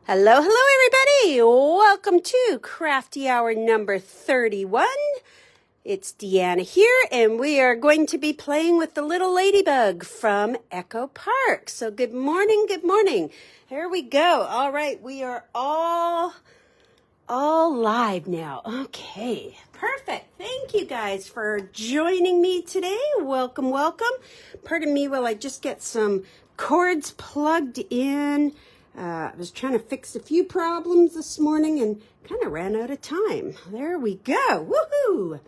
Hello, everybody. Welcome to Crafty Hour number 31. It's Deanna here, and we are going to be playing with the Little Ladybug from Echo Park. So good morning, good morning. Here we go. All right, we are all live now. Okay, perfect. Thank you guys for joining me today. Welcome, welcome. Pardon me while I just get some cords plugged in. I was trying to fix a few problems this morning and kind of ran out of time. There we go. Woohoo!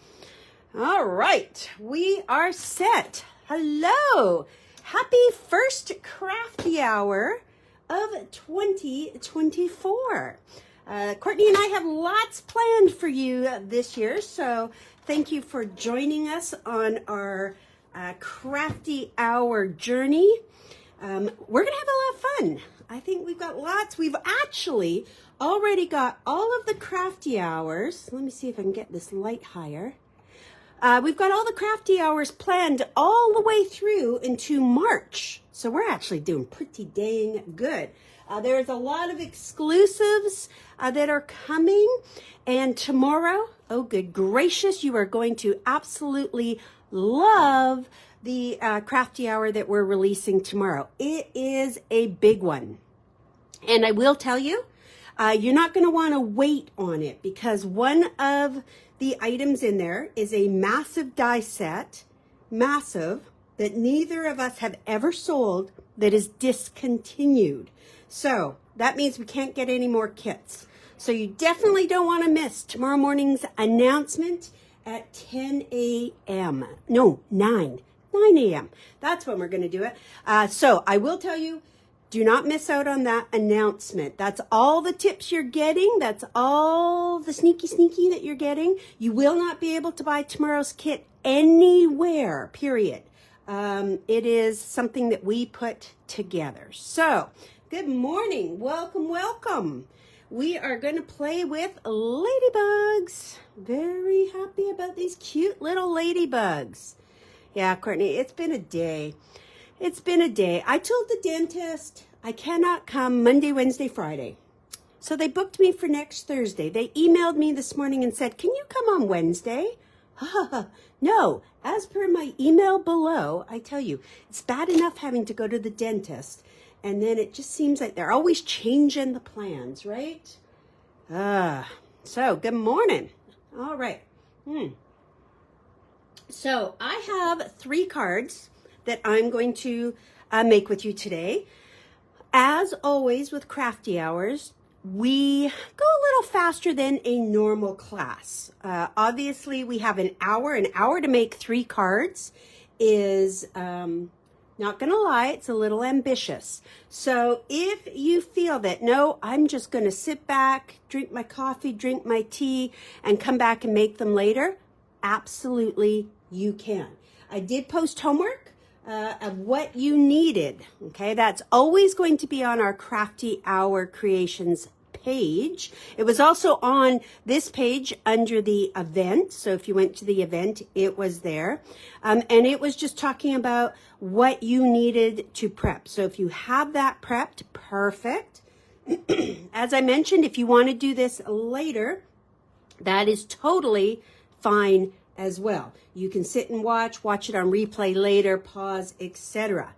All right, we are set. Hello. Happy first Crafty Hour of 2024. Courtney and I have lots planned for you this year, so thank you for joining us on our Crafty Hour journey. We're going to have a lot of fun. I think we've got lots. We've actually already got all of the Crafty Hours. Let me see if I can get this light higher. We've got all the Crafty Hours planned all the way through into March. So we're actually doing pretty dang good. There's a lot of exclusives that are coming. And tomorrow, oh good gracious, you are going to absolutely love the Crafty Hour that we're releasing tomorrow. It is a big one. And I will tell you, you're not going to want to wait on it because one of the items in there is a massive die set, massive, that neither of us have ever sold, that is discontinued. So that means we can't get any more kits. So you definitely don't want to miss tomorrow morning's announcement at 10 a.m. No, 9 a.m. That's when we're going to do it. So I will tell you, do not miss out on that announcement. That's all the tips you're getting. That's all the sneaky that you're getting. You will not be able to buy tomorrow's kit anywhere, period. It is something that we put together. So good morning. Welcome, welcome. We are going to play with ladybugs. Very happy about these cute little ladybugs. Yeah, Courtney, it's been a day. It's been a day. I told the dentist I cannot come Monday, Wednesday, Friday. So they booked me for next Thursday. They emailed me this morning and said, can you come on Wednesday? No, as per my email below, I tell you, it's bad enough having to go to the dentist. And then it just seems like they're always changing the plans, right? So good morning. All right. So I have 3 cards that I'm going to make with you today. As always with Crafty Hours, we go a little faster than a normal class. Obviously, we have an hour. An hour to make 3 cards is, not going to lie, it's a little ambitious. So if you feel that, no, I'm just going to sit back, drink my coffee, drink my tea, and come back and make them later, absolutely you can. I did post homework of what you needed. Okay, that's always going to be on our Crafty Hour Creations page. It was also on this page under the event. So if you went to the event, it was there. And it was just talking about what you needed to prep. So if you have that prepped, perfect. As I mentioned, if you want to do this later, that is totally fine as well. You can sit and watch it on replay later, pause, etc.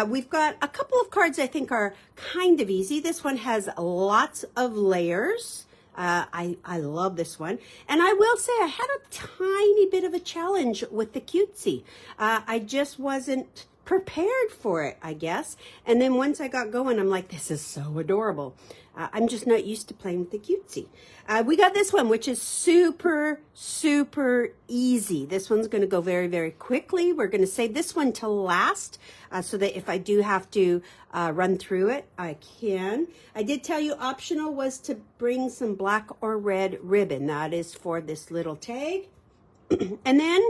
We've got a couple of cards I think are kind of easy. This one has lots of layers. I love this one. And I will say I had a tiny bit of a challenge with the cutesy. I just wasn't prepared for it, I guess. And then once I got going, I'm like, this is so adorable. I'm just not used to playing with the cutesy. We got this one, which is super easy. This one's going to go very, very quickly. We're going to save this one to last so that if I do have to run through it, I can. I did tell you optional was to bring some black or red ribbon. That is for this little tag. And then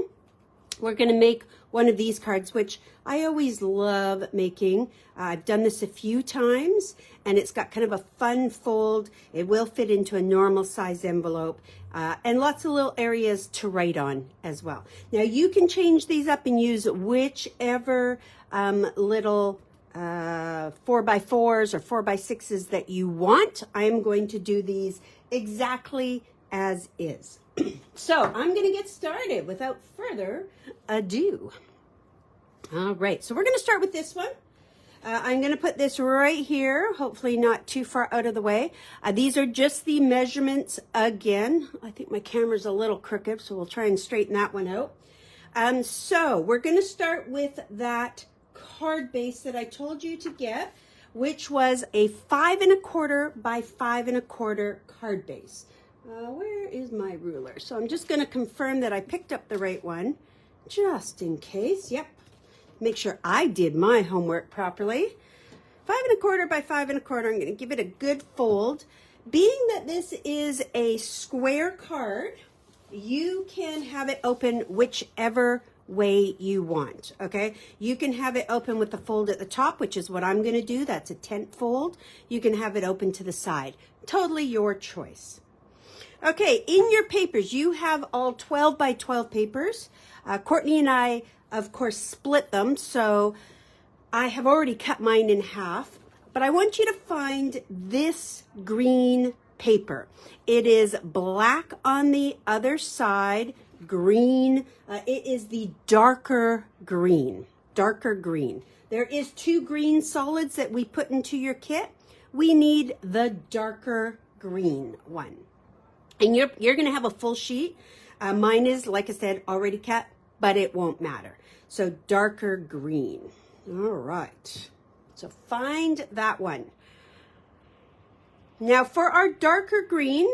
we're going to make one of these cards, which I always love making. I've done this a few times, and it's got kind of a fun fold. It will fit into a normal size envelope, and lots of little areas to write on as well. Now, you can change these up and use whichever little 4x4s or 4x6s that you want. I am going to do these exactly as is. So I'm going to get started without further ado. All right, so we're going to start with this one. I'm going to put this right here, hopefully not too far out of the way. These are just the measurements again. I think my camera's a little crooked, so we'll try and straighten that one out. So we're going to start with that card base that I told you to get, which was a 5 1/4 by 5 1/4 card base. Where is my ruler? So I'm just going to confirm that I picked up the right one, just in case. Yep. Make sure I did my homework properly. 5 1/4 by 5 1/4. I'm going to give it a good fold. Being that this is a square card, you can have it open whichever way you want, okay? You can have it open with the fold at the top, which is what I'm going to do. That's a tent fold. You can have it open to the side. Totally your choice. Okay, in your papers, you have all 12 by 12 papers. Courtney and I, of course, split them, so I have already cut mine in half, but I want you to find this green paper. It is black on the other side, green. It is the darker green. There is 2 green solids that we put into your kit. We need the darker green one. And you're going to have a full sheet. Mine is, like I said, already cut, but it won't matter. So darker green. All right. So find that one. Now for our darker green,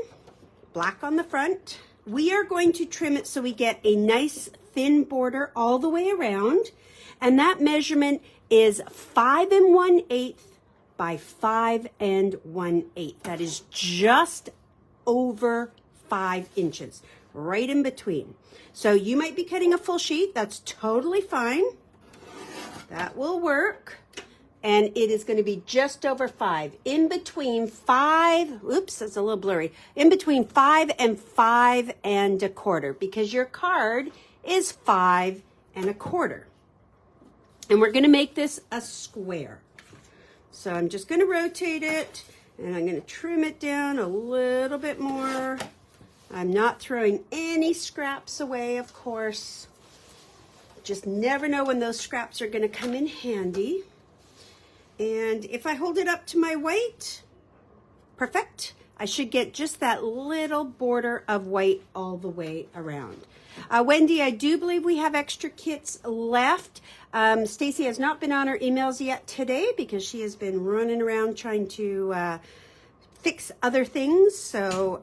black on the front, we are going to trim it so we get a nice thin border all the way around. And that measurement is 5 1/8 by 5 1/8. That is just over 5 inches, right in between. So you might be cutting a full sheet. That's totally fine. That will work. And it is going to be just over 5. In between 5, oops, that's a little blurry. In between 5 and 5 1/4, because your card is 5 1/4. And we're going to make this a square. So I'm just going to rotate it, and I'm going to trim it down a little bit more. I'm not throwing any scraps away, of course. Just never know when those scraps are going to come in handy. And if I hold it up to my white, perfect. I should get just that little border of white all the way around. Wendy, I do believe we have extra kits left. Stacy has not been on her emails yet today because she has been running around trying to fix other things. So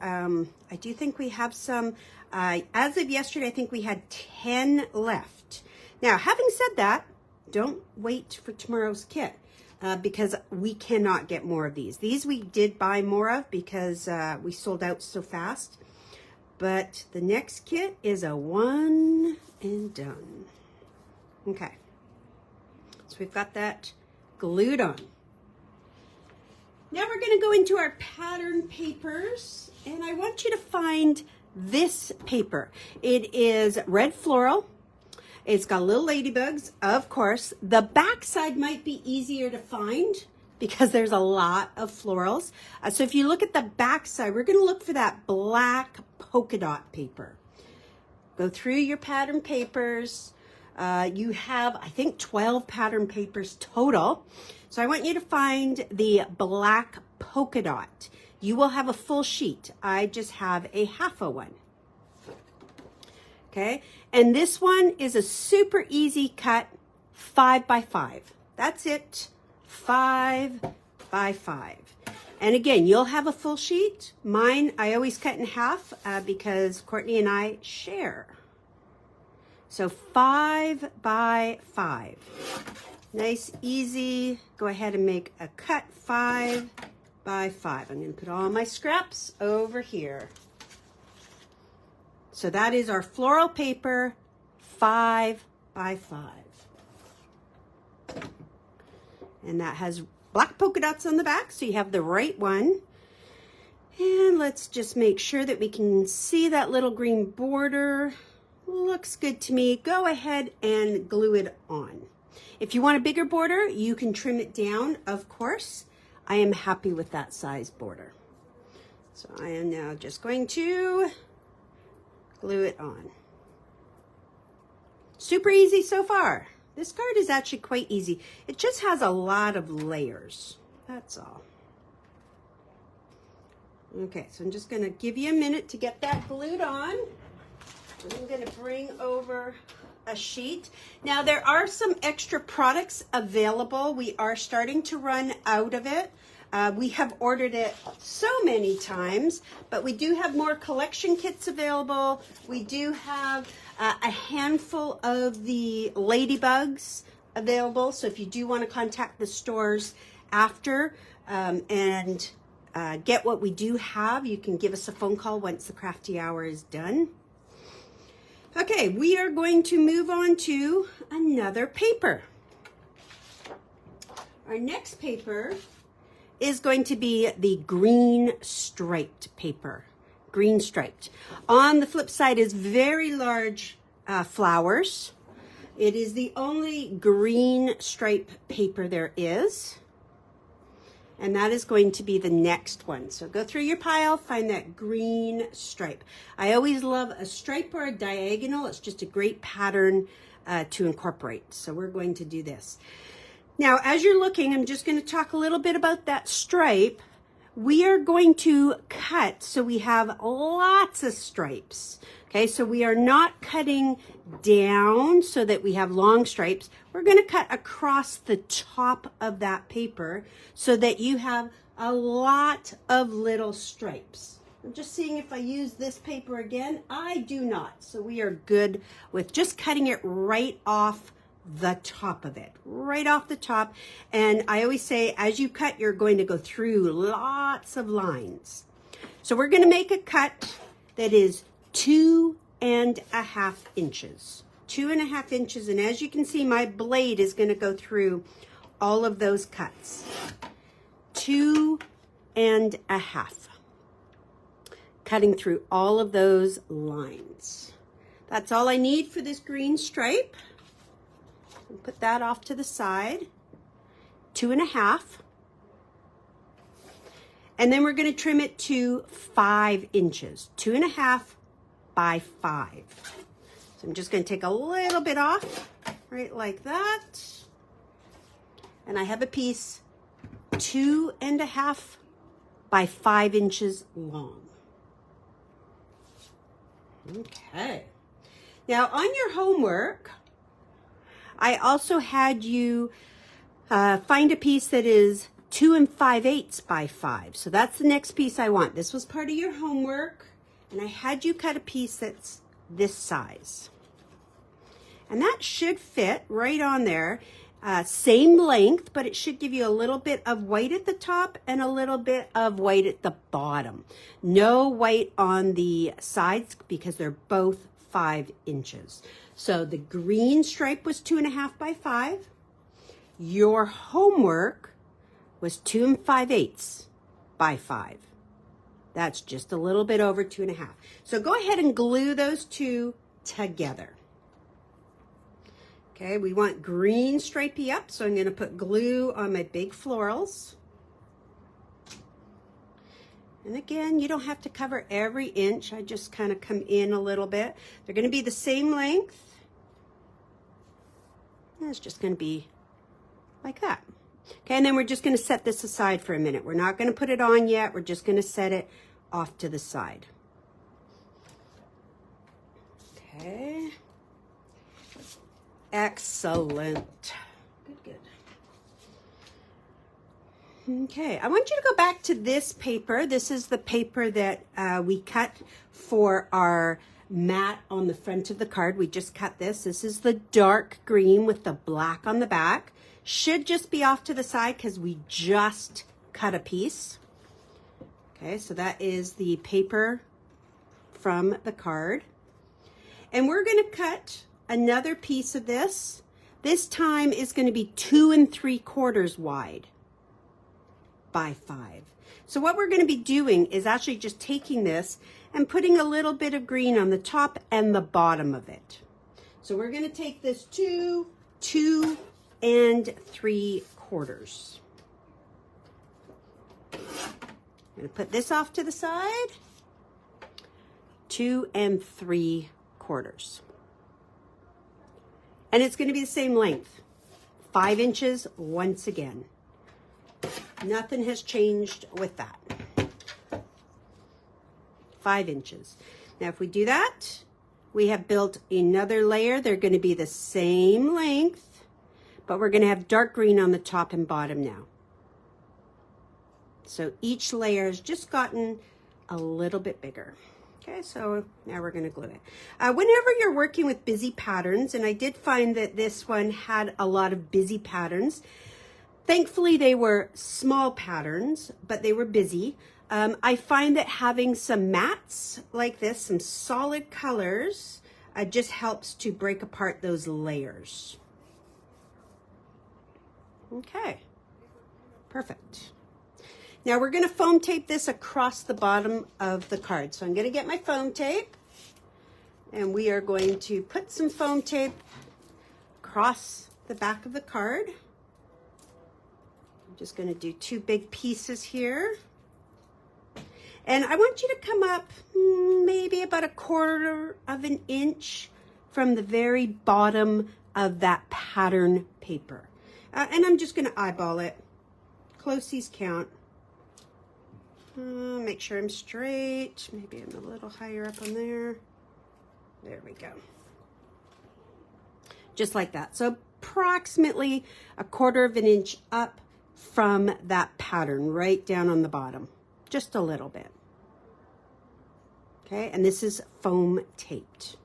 I do think we have some. As of yesterday, I think we had 10 left. Now, having said that, don't wait for tomorrow's kit. Because we cannot get more of these. These we did buy more of because we sold out so fast. But the next kit is a one and done. Okay. So we've got that glued on. Now we're going to go into our pattern papers. And I want you to find this paper. It is red floral. It's got little ladybugs, of course. The back side might be easier to find because there's a lot of florals. So if you look at the back side, we're going to look for that black polka dot paper. Go through your pattern papers. You have, I think, 12 pattern papers total. So I want you to find the black polka dot. You will have a full sheet. I just have a half a one. Okay, and this one is a super easy cut, 5 by 5. That's it, 5 by 5. And again, you'll have a full sheet. Mine, I always cut in half because Courtney and I share. So 5 by 5. Nice, easy. Go ahead and make a cut, 5 by 5. I'm going to put all my scraps over here. So that is our floral paper, 5 by 5. And that has black polka dots on the back, so you have the right one. And let's just make sure that we can see that little green border. Looks good to me. Go ahead and glue it on. If you want a bigger border, you can trim it down, of course. I am happy with that size border. So I am now just going to glue it on. Super easy so far. This card is actually quite easy. It just has a lot of layers. That's all. Okay, so I'm just going to give you a minute to get that glued on. I'm going to bring over a sheet. Now there are some extra products available. We are starting to run out of it. We have ordered it so many times, but we do have more collection kits available. We do have a handful of the Ladybugs available. So if you do want to contact the stores after and get what we do have, you can give us a phone call once the Crafty Hour is done. Okay, we are going to move on to another paper. Our next paper is going to be the green striped paper. Green striped. On the flip side is very large flowers. It is the only green stripe paper there is. And that is going to be the next one. So go through your pile, find that green stripe. I always love a stripe or a diagonal. It's just a great pattern to incorporate. So we're going to do this. Now, as you're looking, I'm just going to talk a little bit about that stripe. We are going to cut so we have lots of stripes. Okay, so we are not cutting down so that we have long stripes. We're going to cut across the top of that paper so that you have a lot of little stripes. I'm just seeing if I use this paper again. I do not. So we are good with just cutting it right off the top of it, right off the top. And I always say, as you cut, you're going to go through lots of lines. So we're going to make a cut that is 2.5 inches. 2.5 inches. And as you can see, my blade is going to go through all of those cuts. 2.5. Cutting through all of those lines. That's all I need for this green stripe. I'll put that off to the side. 2.5. And then we're going to trim it to 5 inches. 2.5 by 5. So I'm just going to take a little bit off, right like that. And I have a piece 2.5 by 5 inches long. Okay. Now on your homework, I also had you find a piece that is 2 5/8 by 5. So that's the next piece I want. This was part of your homework, and I had you cut a piece that's this size. And that should fit right on there. Same length, but it should give you a little bit of white at the top and a little bit of white at the bottom. No white on the sides because they're both 5 inches. So the green stripe was 2.5 by 5. Your homework was 2 5/8 by 5. That's just a little bit over 2.5. So go ahead and glue those two together. Okay, we want green stripey up, so I'm going to put glue on my big florals. And again, you don't have to cover every inch. I just kind of come in a little bit. They're going to be the same length. And it's just going to be like that. Okay, and then we're just going to set this aside for a minute. We're not going to put it on yet. We're just going to set it off to the side. Okay. Excellent. Good. Okay, I want you to go back to this paper. This is the paper that we cut for our mat on the front of the card. We just cut this. This is the dark green with the black on the back. Should just be off to the side because we just cut a piece. Okay, so that is the paper from the card. And we're going to cut another piece of this. This time is going to be 2 3/4 wide by 5. So what we're going to be doing is actually just taking this and putting a little bit of green on the top and the bottom of it. So we're going to take this 2, 2, 3/4. I'm going to put this off to the side. 2 3/4. And it's going to be the same length. 5 inches once again. Nothing has changed with that. 5 inches. Now if we do that, we have built another layer. They're going to be the same length, but we're going to have dark green on the top and bottom now. So each layer has just gotten a little bit bigger. Okay, so now we're going to glue it. Whenever you're working with busy patterns, and I did find that this one had a lot of busy patterns. Thankfully, they were small patterns, but they were busy. I find that having some mattes like this, some solid colors, just helps to break apart those layers. Okay, perfect. Now we're going to foam tape this across the bottom of the card. So I'm going to get my foam tape, and we are going to put some foam tape across the back of the card. I'm just going to do 2 big pieces here. And I want you to come up maybe about 1/4 of an inch from the very bottom of that pattern paper. And I'm just going to eyeball it. Closies count. Make sure I'm straight. Maybe I'm a little higher up on there. There we go. Just like that. So approximately 1/4 of an inch up from that pattern, right down on the bottom. Just a little bit. Okay, and this is foam taped.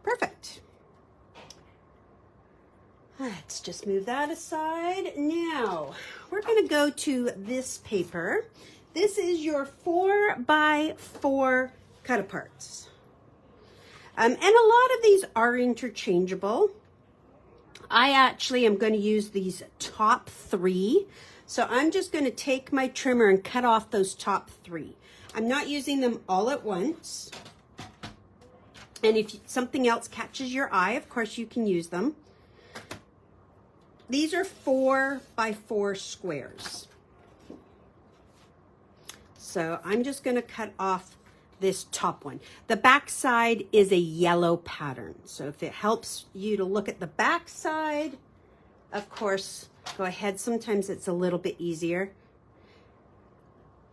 Perfect. Let's just move that aside. Now, we're going to go to this paper. This is your 4x4 cut-aparts. And a lot of these are interchangeable. I actually am going to use these top 3. So I'm just going to take my trimmer and cut off those top 3. I'm not using them all at once. And if something else catches your eye, of course you can use them. These are 4x4 squares. So I'm just going to cut off this top one. The back side is a yellow pattern. So if it helps you to look at the back side, of course, go ahead. Sometimes it's a little bit easier.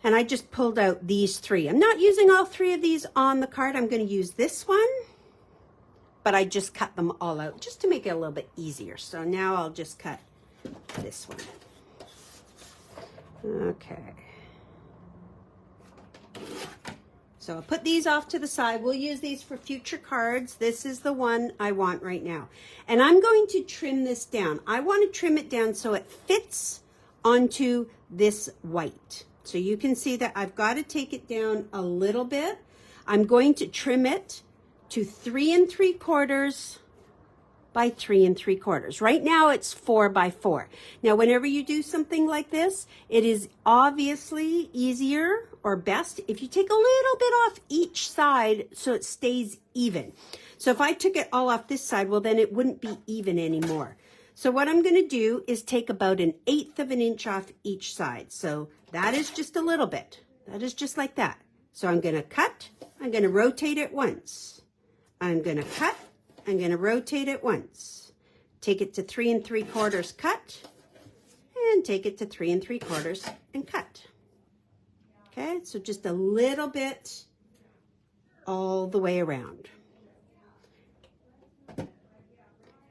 And I just pulled out these 3. I'm not using all 3 of these on the card. I'm going to use this one. But I just cut them all out just to make it a little bit easier. So now I'll just cut this one. Okay. So I'll put these off to the side. We'll use these for future cards. This is the one I want right now. And I'm going to trim this down. I want to trim it down so it fits onto this white. So you can see that I've got to take it down a little bit. I'm going to trim it to 3 3/4 by 3 3/4. Right now it's 4x4. Now, whenever you do something like this, it is obviously easier or best if you take a little bit off each side so it stays even. So if I took it all off this side, well, then it wouldn't be even anymore. So what I'm going to do is take about 1/8 of an inch off each side. So that is just a little bit. That is just like that. So I'm going to cut. I'm going to rotate it once. I'm going to cut. I'm going to rotate it once. Take it to 3 3/4 cut. And take it to 3 3/4 and cut. Okay, so just a little bit all the way around.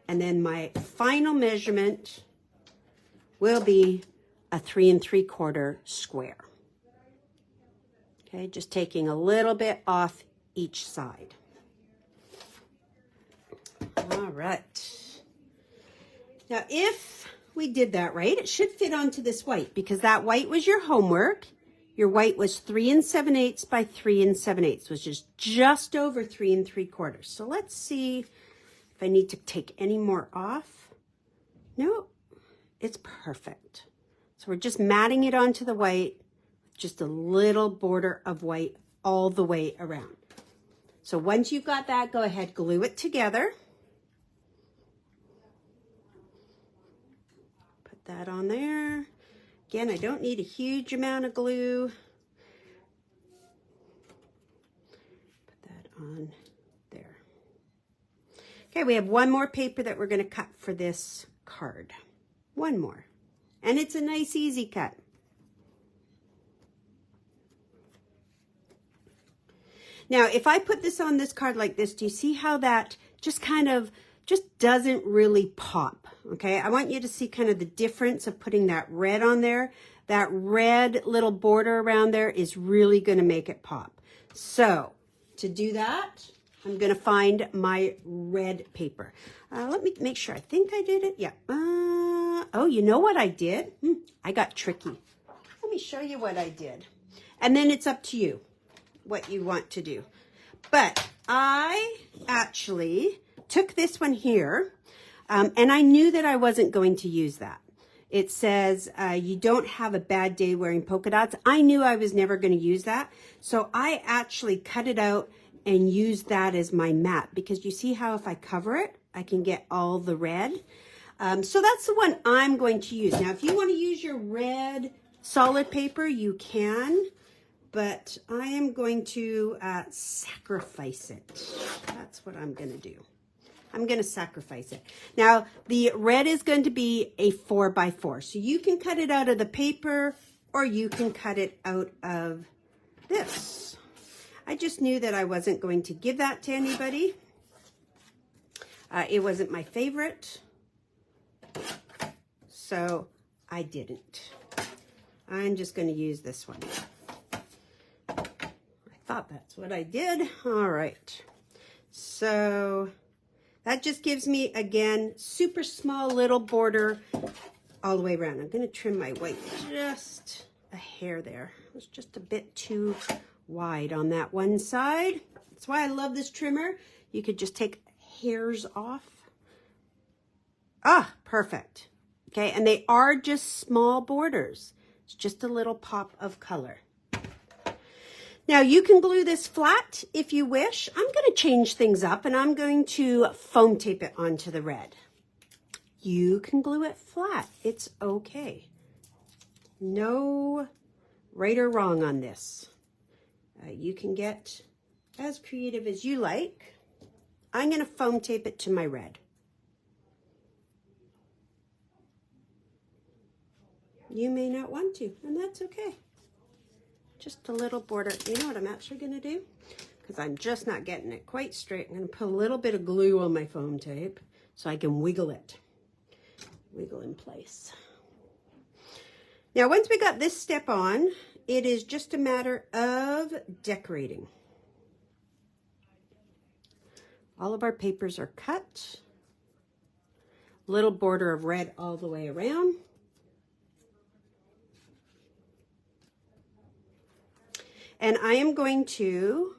And then my final measurement will be a 3 3/4 square. Okay, just taking a little bit off each side. All right. Now, if we did that right, it should fit onto this white because that white was your homework. Your white was 3 7/8 by 3 7/8, which is just over 3 3/4. So let's see if I need to take any more off. No, it's perfect. So we're just matting it onto the white, just a little border of white all the way around. So once you've got that, go ahead, glue it together. Put that on there. Again, I don't need a huge amount of glue. Put that on there. Okay, we have one more paper that we're going to cut for this card. One more. And it's a nice, easy cut. Now, if I put this on this card like this, do you see how that just kind of doesn't really pop? Okay, I want you to see kind of the difference of putting that red on there. That red little border around there is really going to make it pop. So, to do that, I'm going to find my red paper. Let me make sure. I think I did it. Yeah. Oh, you know what I did? I got tricky. Let me show you what I did. And then it's up to you what you want to do. But I actually took this one here, and I knew that I wasn't going to use that. It says, you don't have a bad day wearing polka dots. I knew I was never going to use that. So I actually cut it out and used that as my mat, because you see how if I cover it, I can get all the red. So that's the one I'm going to use. Now, if you want to use your red solid paper, you can, but I am going to sacrifice it. That's what I'm going to do. I'm going to sacrifice it. Now, the red is going to be a 4x4. So you can cut it out of the paper, or you can cut it out of this. I just knew that I wasn't going to give that to anybody. It wasn't my favorite. So I didn't. I'm just going to use this one. I thought that's what I did. All right. So that just gives me, again, super small little border all the way around. I'm going to trim my white just a hair there. It was just a bit too wide on that one side. That's why I love this trimmer. You could just take hairs off. Ah, perfect. Okay, and they are just small borders. It's just a little pop of color. Now, you can glue this flat if you wish. I'm going to change things up, and I'm going to foam tape it onto the red. You can glue it flat. It's okay. No right or wrong on this. You can get as creative as you like. I'm going to foam tape it to my red. You may not want to, and that's okay. Just a little border. You know what I'm actually going to do? Because I'm just not getting it quite straight. I'm going to put a little bit of glue on my foam tape so I can wiggle it. Wiggle in place. Now, once we got this step on, it is just a matter of decorating. All of our papers are cut. Little border of red all the way around. And I am going to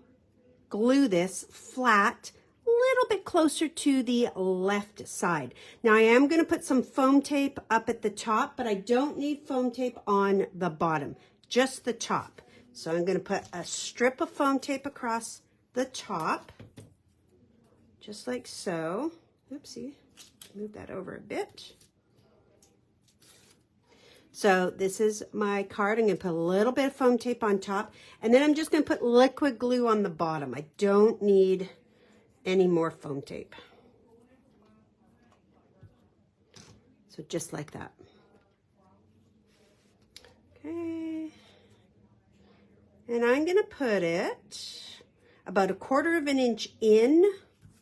glue this flat a little bit closer to the left side. Now I am going to put some foam tape up at the top, but I don't need foam tape on the bottom, just the top. So I'm going to put a strip of foam tape across the top, just like so. Oopsie, move that over a bit. So this is my card. I'm going to put a little bit of foam tape on top, and then I'm just going to put liquid glue on the bottom. I don't need any more foam tape. So just like that. Okay. And I'm going to put it about 1/4 of an inch in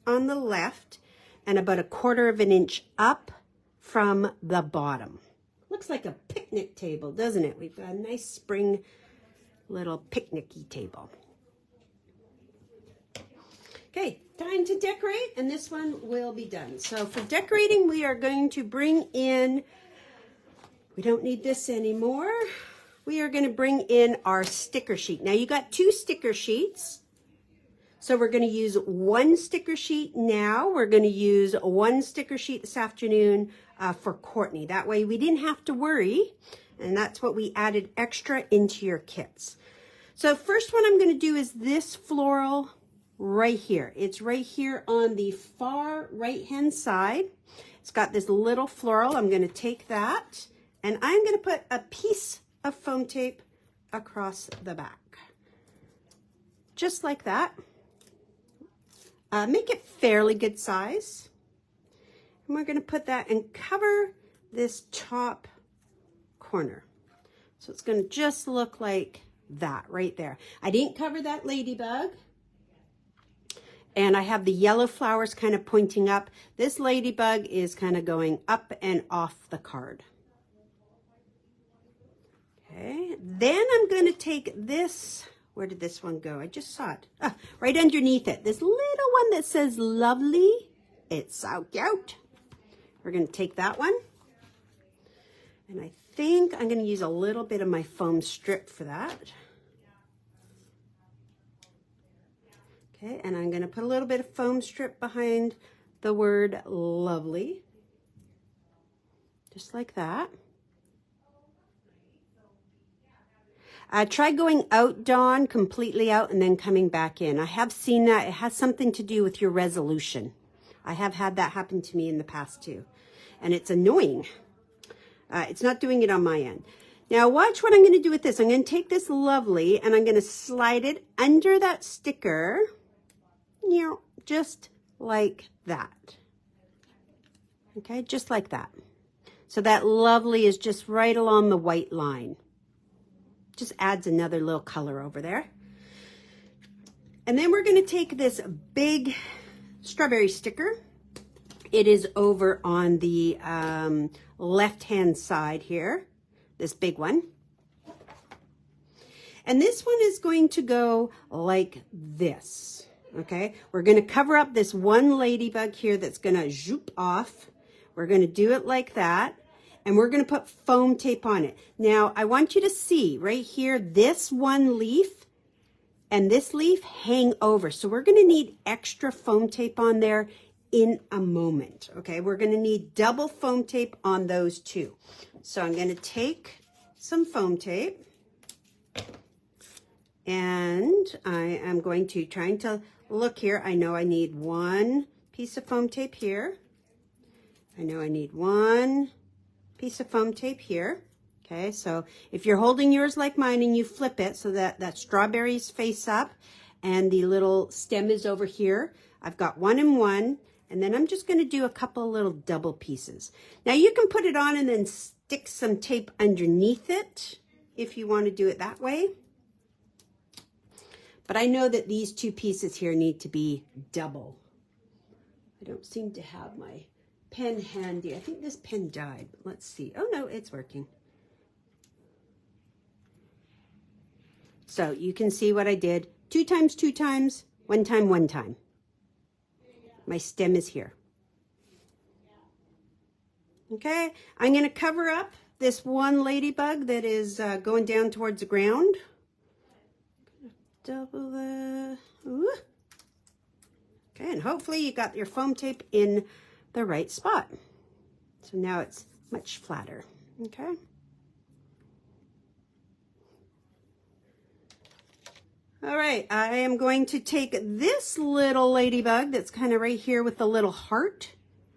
on the left and about 1/4 of an inch up from the bottom. Looks like a picnic table, doesn't it? We've got a nice spring little picnicky table. Okay, time to decorate, and this one will be done. So for decorating, we are going to bring in, we don't need this anymore. We are going to bring in our sticker sheet. Now you got 2 sticker sheets. So we're going to use 1 sticker sheet now. We're going to use 1 sticker sheet this afternoon for Courtney. That way we didn't have to worry, and that's what we added extra into your kits. So first one I'm going to do is this floral right here. It's right here on the far right hand side, It's got this little floral. I'm going to take that and I'm going to put a piece of foam tape across the back. Just like that. Make it fairly good size. And we're going to put that and cover this top corner. So it's going to just look like that right there. I didn't cover that ladybug. And I have the yellow flowers kind of pointing up. This ladybug is kind of going up and off the card. Okay, then I'm going to take this. Where did this one go? I just saw it. Right underneath it. This little one that says lovely. It's so cute. We're going to take that one. And I think I'm going to use a little bit of my foam strip for that. Okay, and I'm going to put a little bit of foam strip behind the word lovely. Just like that. Try going out, Dawn, completely out, and then coming back in. I have seen that. It has something to do with your resolution. I have had that happen to me in the past too. And it's annoying. It's not doing it on my end. Now watch what I'm going to do with this. I'm going to take this lovely and I'm going to slide it under that sticker. You know, just like that. Okay, just like that. So that lovely is just right along the white line. Just adds another little color over there. And then we're going to take this big strawberry sticker. It is over on the left-hand side here, this big one. And this one is going to go like this, okay? We're going to cover up this one ladybug here that's going to zoop off. We're going to do it like that. And we're going to put foam tape on it. Now, I want you to see right here, this one leaf and this leaf hang over. So we're going to need extra foam tape on there in a moment. Okay, we're going to need double foam tape on those two. So I'm going to take some foam tape and I am going to, trying to look here. I know I need one piece of foam tape here. I know I need one piece of foam tape here. Okay, so if you're holding yours like mine and you flip it so that that strawberries face up and the little stem is over here, I've got one and one, and then I'm just going to do a couple little double pieces. Now you can put it on and then stick some tape underneath it if you want to do it that way. But I know that these two pieces here need to be double. I don't seem to have my pen handy. I think this pen died. Let's see. Oh no, it's working. So you can see what I did. 2 times, 2 times, 1 time, 1 time. My stem is here. Okay, I'm going to cover up this one ladybug that is going down towards the ground. Double the... Ooh. Okay, and hopefully you got your foam tape in the right spot. So now it's much flatter. Okay. All right, I am going to take this little ladybug that's kind of right here with the little heart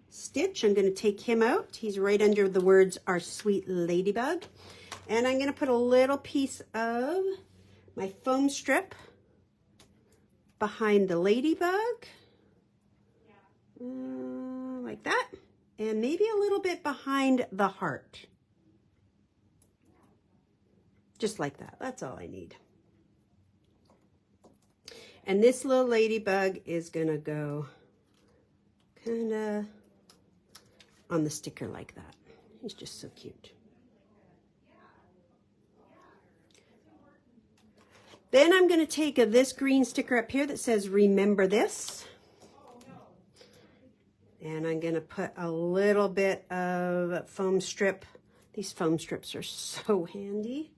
stitch. I'm going to take him out. He's right under the words, our sweet ladybug. And I'm going to put a little piece of my foam strip behind the ladybug. Like that. And maybe a little bit behind the heart. Just like that. That's all I need. And this little ladybug is going to go kind of on the sticker like that. He's just so cute. Then I'm going to take this green sticker up here that says, remember this. And I'm going to put a little bit of foam strip. These foam strips are so handy.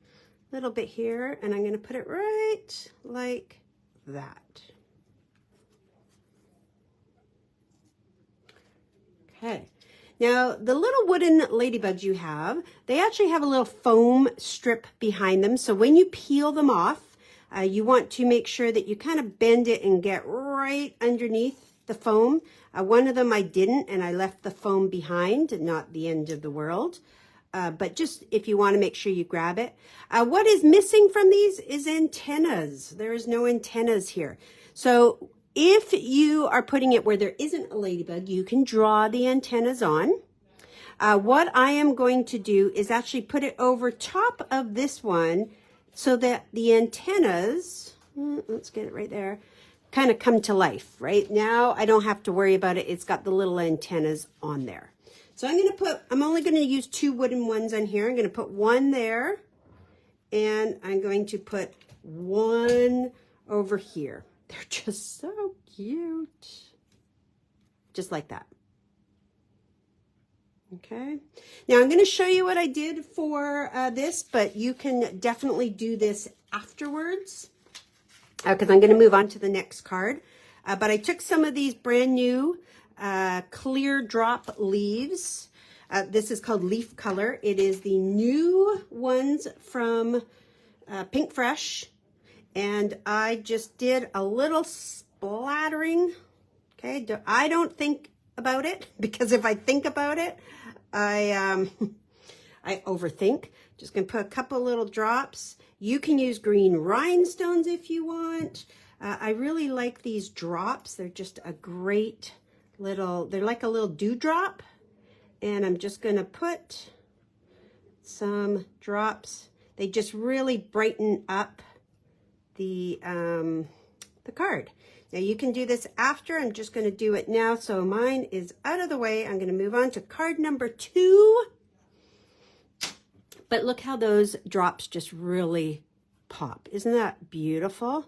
A little bit here. And I'm going to put it right like that. Okay. Now, the little wooden ladybugs you have, they actually have a little foam strip behind them. So when you peel them off, you want to make sure that you kind of bend it and get right underneath the foam. One of them I didn't, and I left the foam behind, not the end of the world. But just if you want to make sure you grab it. What is missing from these is antennas. There is no antennas here. So if you are putting it where there isn't a ladybug, you can draw the antennas on. What I am going to do is actually put it over top of this one so that the antennas, let's get it right there, kind of come to life. Right now, I don't have to worry about it. It's got the little antennas on there. So I'm only going to use 2 wooden ones on here. I'm going to put one there, and I'm going to put one over here. They're just so cute. Just like that. Okay. Now I'm going to show you what I did for this, but you can definitely do this afterwards because I'm going to move on to the next card. But I took some of these brand new clear drop leaves. This is called Leaf Color. It is the new ones from Pink Fresh. And I just did a little splattering. Okay, I don't think about it, because if I think about it, I overthink. Just gonna put a couple little drops. You can use green rhinestones if you want. I really like these drops. They're just a great little, they're like a little dewdrop. And I'm just gonna put some drops. They just really brighten up the card. Now you can do this after. I'm just going to do it now. So mine is out of the way. I'm going to move on to card number 2. But look how those drops just really pop. Isn't that beautiful?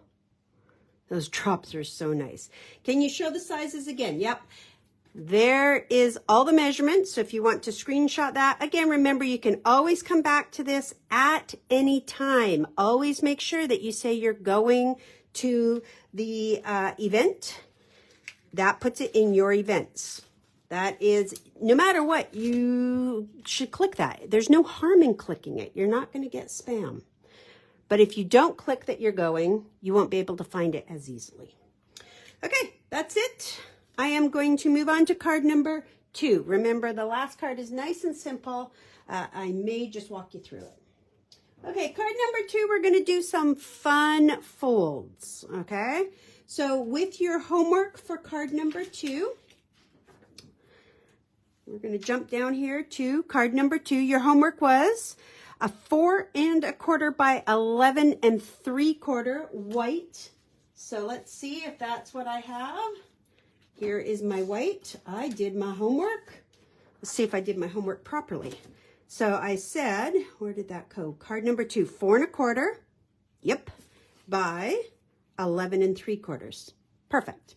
Those drops are so nice. Can you show the sizes again? Yep. There is all the measurements. So if you want to screenshot that, again, remember you can always come back to this at any time. Always make sure that you say you're going to the event. That puts it in your events. That is, no matter what, you should click that. There's no harm in clicking it. You're not going to get spam. But if you don't click that you're going, you won't be able to find it as easily. Okay, that's it. I am going to move on to card number 2. Remember, the last card is nice and simple. I may just walk you through it. Okay, card number 2, we're going to do some fun folds, okay? So with your homework for card number 2, we're going to jump down here to card number 2. Your homework was a 4 1/4 by 11 3/4 white. So let's see if that's what I have. Here is my white. I did my homework. Let's see if I did my homework properly. So I said, where did that go? Card number 2, 4 1/4. Yep. By 11 3/4. Perfect.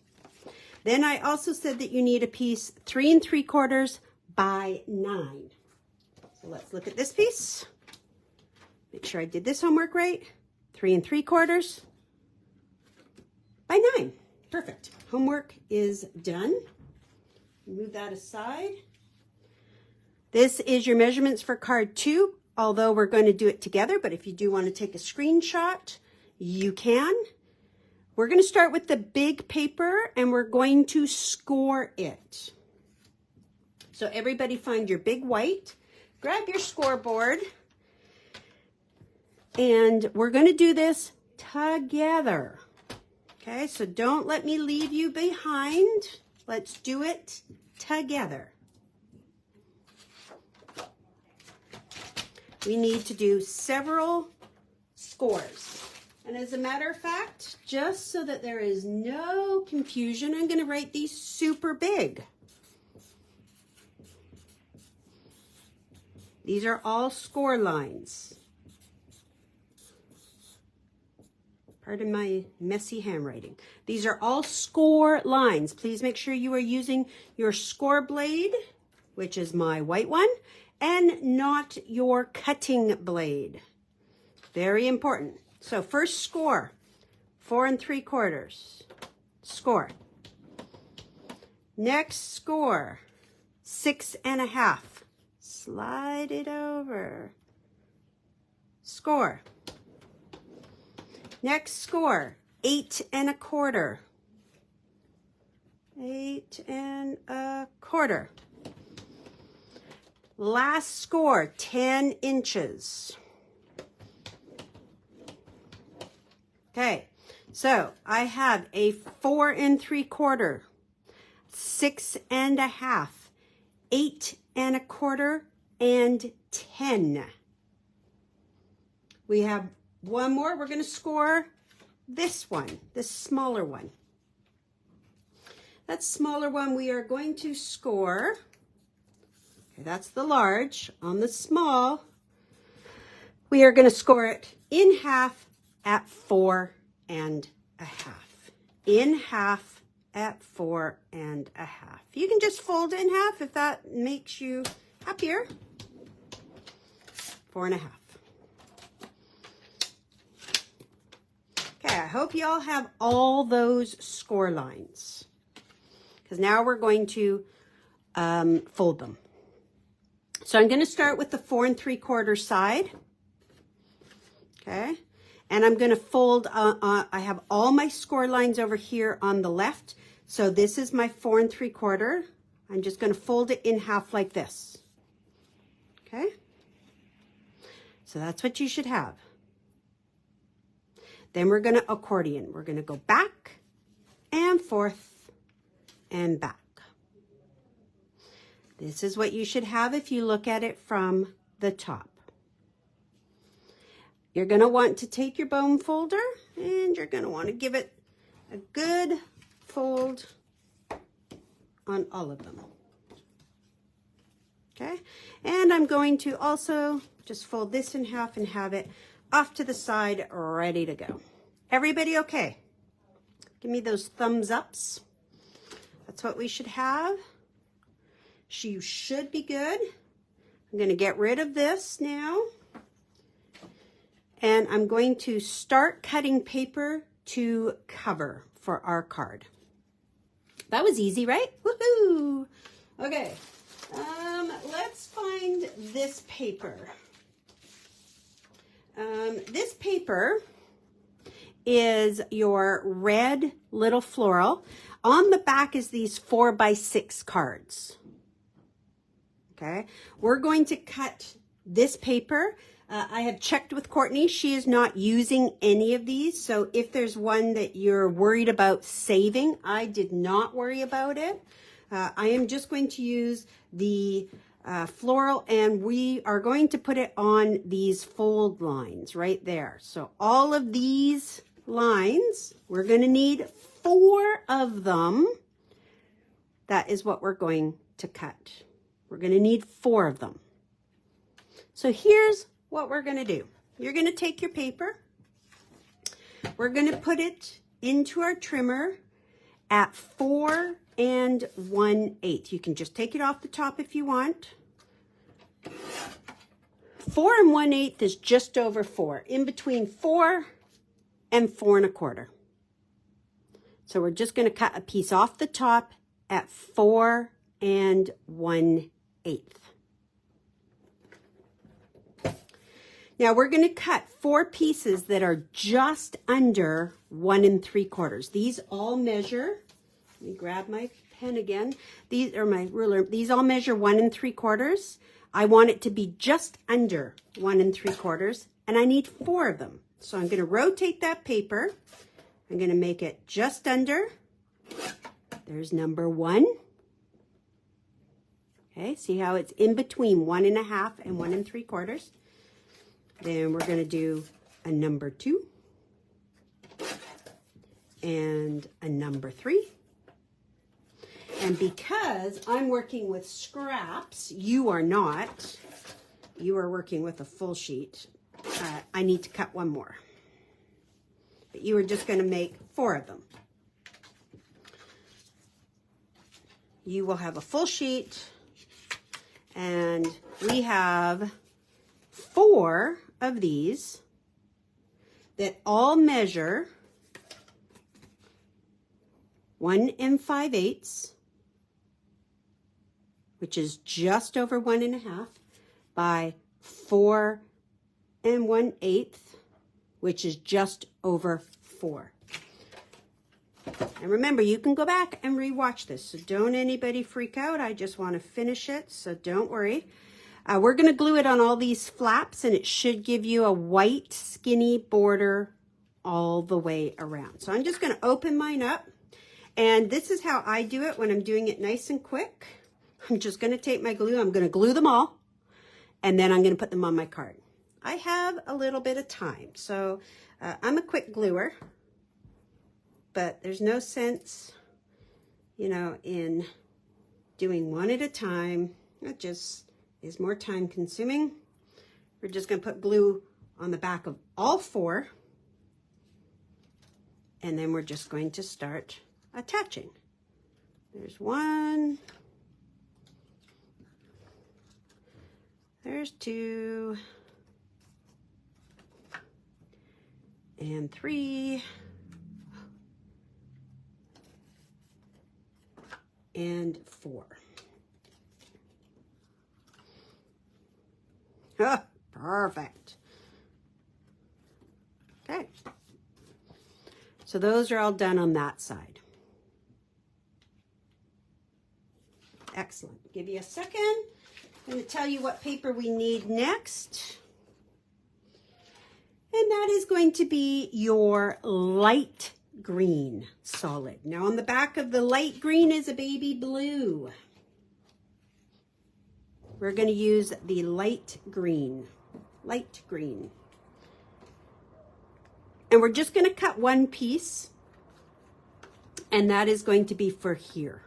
Then I also said that you need a piece 3 3/4 by 9. So let's look at this piece. Make sure I did this homework right. 3 3/4 by 9. Perfect. Homework is done. Move that aside. This is your measurements for card 2, although we're going to do it together, but if you do want to take a screenshot, you can. We're going to start with the big paper and we're going to score it. So everybody find your big white, grab your scoreboard, and we're going to do this together. Okay, so don't let me leave you behind. Let's do it together. We need to do several scores. And as a matter of fact, just so that there is no confusion, I'm going to write these super big. These are all score lines. Pardon my messy handwriting. These are all score lines. Please make sure you are using your score blade, which is my white one, and not your cutting blade. Very important. So first score, 4 3/4. Score. Next score, 6 1/2. Slide it over. Score. Next score, 8 1/4. 8 1/4. Last score, 10 inches. Okay, so I have a 4 3/4, 6 1/2, 8 1/4, and 10. We have one more. We're going to score this one, this smaller one. That smaller one we are going to score, okay, that's the large. On the small, we are going to score it in half at 4 1/2. In half at 4 1/2. You can just fold it in half if that makes you happier. 4 1/2. Okay, I hope you all have all those score lines, because now we're going to fold them. So I'm going to start with the 4 3/4 side. Okay, and I'm going to fold, I have all my score lines over here on the left. So this is my 4 3/4. I'm just going to fold it in half like this. Okay, so that's what you should have. Then we're going to accordion. We're going to go back and forth and back. This is what you should have if you look at it from the top. You're going to want to take your bone folder and you're going to want to give it a good fold on all of them. Okay, and I'm going to also just fold this in half and have it off to the side, ready to go. Everybody okay? Give me those thumbs ups. That's what we should have. You should be good. I'm going to get rid of this now. And I'm going to start cutting paper to cover for our card. That was easy, right? Woohoo! Okay, let's find this paper. This paper is your red little floral. On the back is these 4x6 cards. Okay, we're going to cut this paper. I have checked with Courtney. She is not using any of these. So if there's one that you're worried about saving, I did not worry about it. I am just going to use the floral, and we are going to put it on these fold lines right there. So all of these lines, we're going to need 4 of them. That is what we're going to cut. We're going to need 4 of them. So here's what we're going to do. You're going to take your paper. We're going to put it into our trimmer at 4 1/8. You can just take it off the top if you want. 4 1/8 is just over 4, in between 4 and 4 1/4. So we're just going to cut a piece off the top at 4 1/8. Now we're going to cut 4 pieces that are just under 1 3/4. These all measure, let me grab my pen again. These are my ruler. These all measure 1 3/4. I want it to be just under 1 3/4, and I need 4 of them. So I'm going to rotate that paper. I'm going to make it just under. There's number 1. Okay, see how it's in between 1 1/2 and 1 3/4. Then we're going to do a number 2 and a number 3. And because I'm working with scraps, you are not. You are working with a full sheet. I need to cut one more. But you are just going to make 4 of them. You will have a full sheet, and we have 4 of these that all measure 1 5/8, which is just over 1 1/2, by 4 1/8, which is just over 4. And remember, you can go back and rewatch this, so don't anybody freak out. I just want to finish it, so don't worry. We're going to glue it on all these flaps, and it should give you a white skinny border all the way around. So I'm just going to open mine up, and this is how I do it when I'm doing it nice and quick. I'm just going to take my glue. I'm going to glue them all, and then I'm going to put them on my card. I have a little bit of time, so I'm a quick gluer, but there's no sense, you know, in doing one at a time. It just is more time consuming. We're just going to put glue on the back of all 4, and then we're just going to start attaching. There's 1, there's 2, and 3, and 4. Oh, perfect. Okay. So those are all done on that side. Excellent. Give you a second. I'm going to tell you what paper we need next. And that is going to be your light green solid. Now on the back of the light green is a baby blue. We're going to use the light green. And we're just going to cut one piece, and that is going to be for here.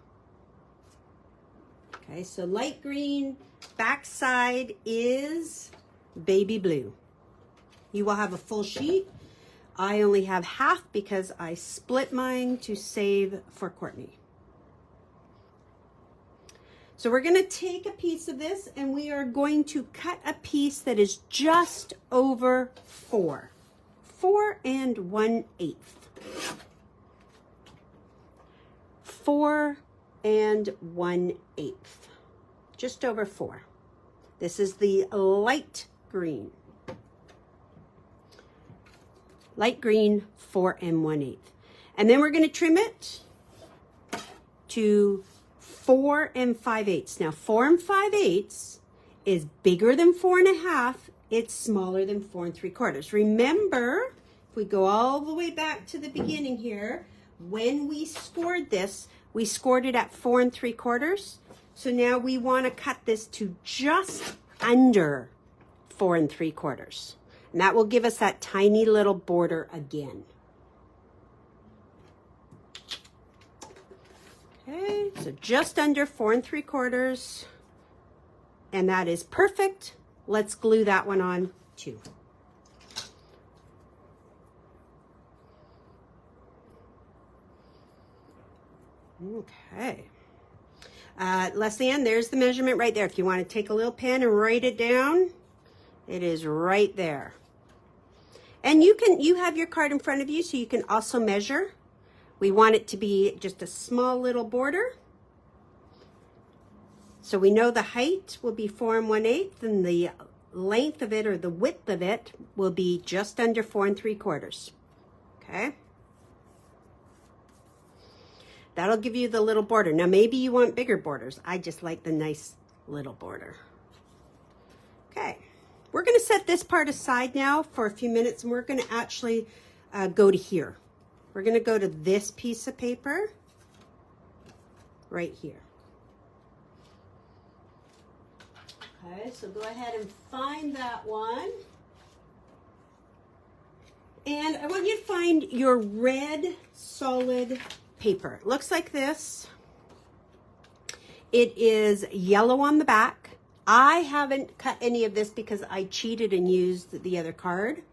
Okay, so light green, back side is baby blue. You will have a full sheet. I only have half because I split mine to save for Courtney. So we're going to take a piece of this, and we are going to cut a piece that is just over 4. 4 1/8. 4 1/8. Just over 4. This is the light green. Light green, 4 1/8. And then we're going to trim it to 4 5/8. Now 4 5/8 is bigger than 4 1/2. It's smaller than 4 3/4. Remember, if we go all the way back to the beginning here, when we scored this, we scored it at 4 3/4. So now we want to cut this to just under 4 3/4. And that will give us that tiny little border again. Okay, so just under 4 3/4, and that is perfect. Let's glue that one on too. Okay. Leslie Ann, there's the measurement right there. If you want to take a little pen and write it down, it is right there. And you have your card in front of you, so you can also measure. We want it to be just a small little border. So we know the height will be 4 1/8, and the length of it, or the width of it, will be just under 4 3/4. Okay? That'll give you the little border. Now maybe you want bigger borders. I just like the nice little border. Okay. We're going to set this part aside now for a few minutes, and we're going to actually go to here. We're going to go to this piece of paper right here. Okay, so go ahead and find that one. And I want you to find your red solid paper. It looks like this. It is yellow on the back. I haven't cut any of this because I cheated and used the other card.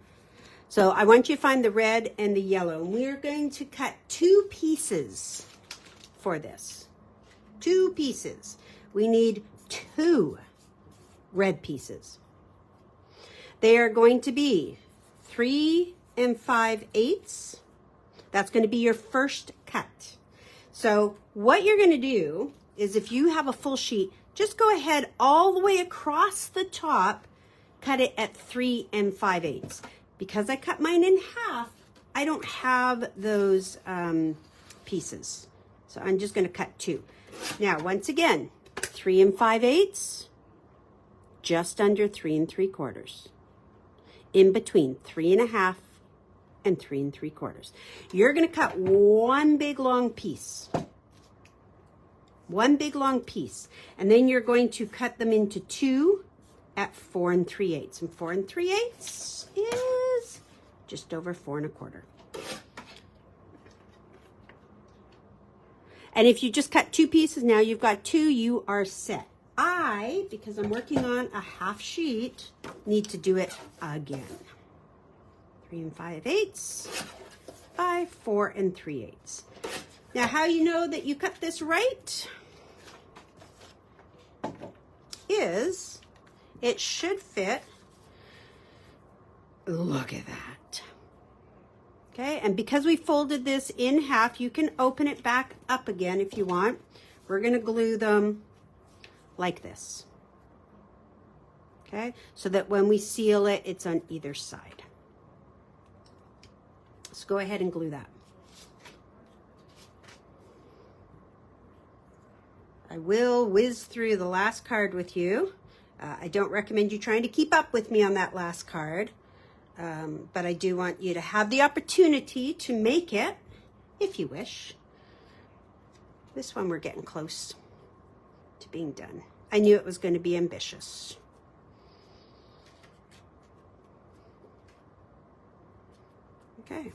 So I want you to find the red and the yellow. And we're going to cut 2 pieces for this. 2 pieces. We need 2 red pieces. They are going to be 3 5/8. That's going to be your first cut. So what you're going to do is, if you have a full sheet, just go ahead all the way across the top, cut it at 3 5/8. Because I cut mine in half, I don't have those pieces. So I'm just going to cut 2. Now, once again, 3 5/8, just under 3 3/4. In between 3 1/2 and 3 3/4. You're going to cut one big long piece. One big long piece. And then you're going to cut them into 2 at 4 3/8. And 4 3/8 is just over 4 1/4. And if you just cut 2 pieces, now you've got 2, you are set. Because I'm working on a half sheet, need to do it again. 3 5/8 by 4 3/8. Now, how you know that you cut this right is it should fit. Look at that. Okay, and because we folded this in half, you can open it back up again if you want. We're going to glue them like this. Okay, so that when we seal it, it's on either side. Let's go ahead and glue that. I will whiz through the last card with you. I don't recommend you trying to keep up with me on that last card. But I do want you to have the opportunity to make it, if you wish. This one we're getting close to being done. I knew it was going to be ambitious. Okay.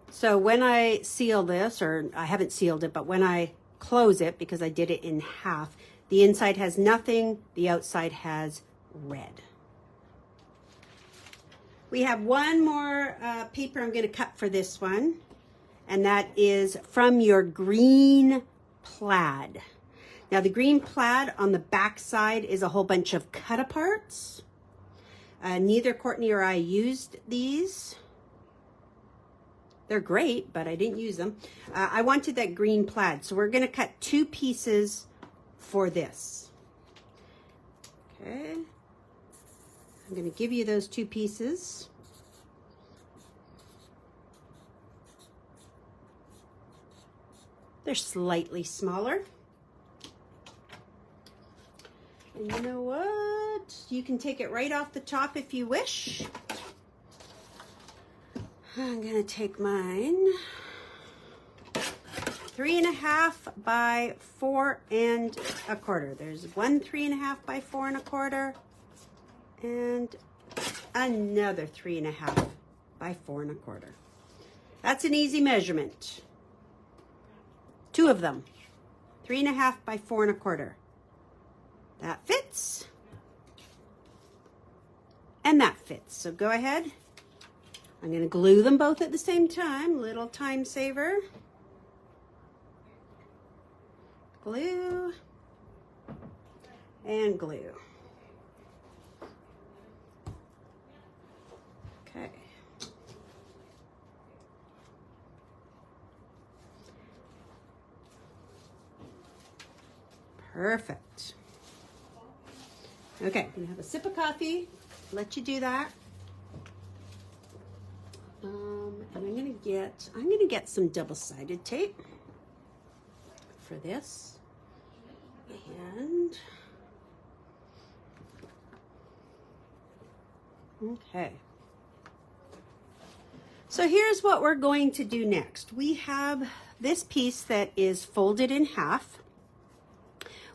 So when I seal this, or I haven't sealed it, but when I close it, because I did it in half, the inside has nothing, the outside has red. We have one more paper I'm going to cut for this one, and that is from your green plaid. Now the green plaid on the back side is a whole bunch of cut-aparts. Neither Courtney or I used these. They're great, but I didn't use them. I wanted that green plaid, so we're going to cut 2 pieces for this. Okay, I'm going to give you those 2 pieces. They're slightly smaller. And you know what? You can take it right off the top if you wish. I'm going to take mine. 3 1/2 by 4 1/4. There's one 3 1/2 by 4 1/4, and another 3 1/2 by 4 1/4. That's an easy measurement. 2 of them, 3 1/2 by 4 1/4. That fits, and that fits. So go ahead. I'm going to glue them both at the same time. Little time saver. Glue and glue. Okay. Perfect. Okay, I'm gonna have a sip of coffee. Let you do that. And I'm gonna get some double-sided tape for this. And okay. So here's what we're going to do next. We have this piece that is folded in half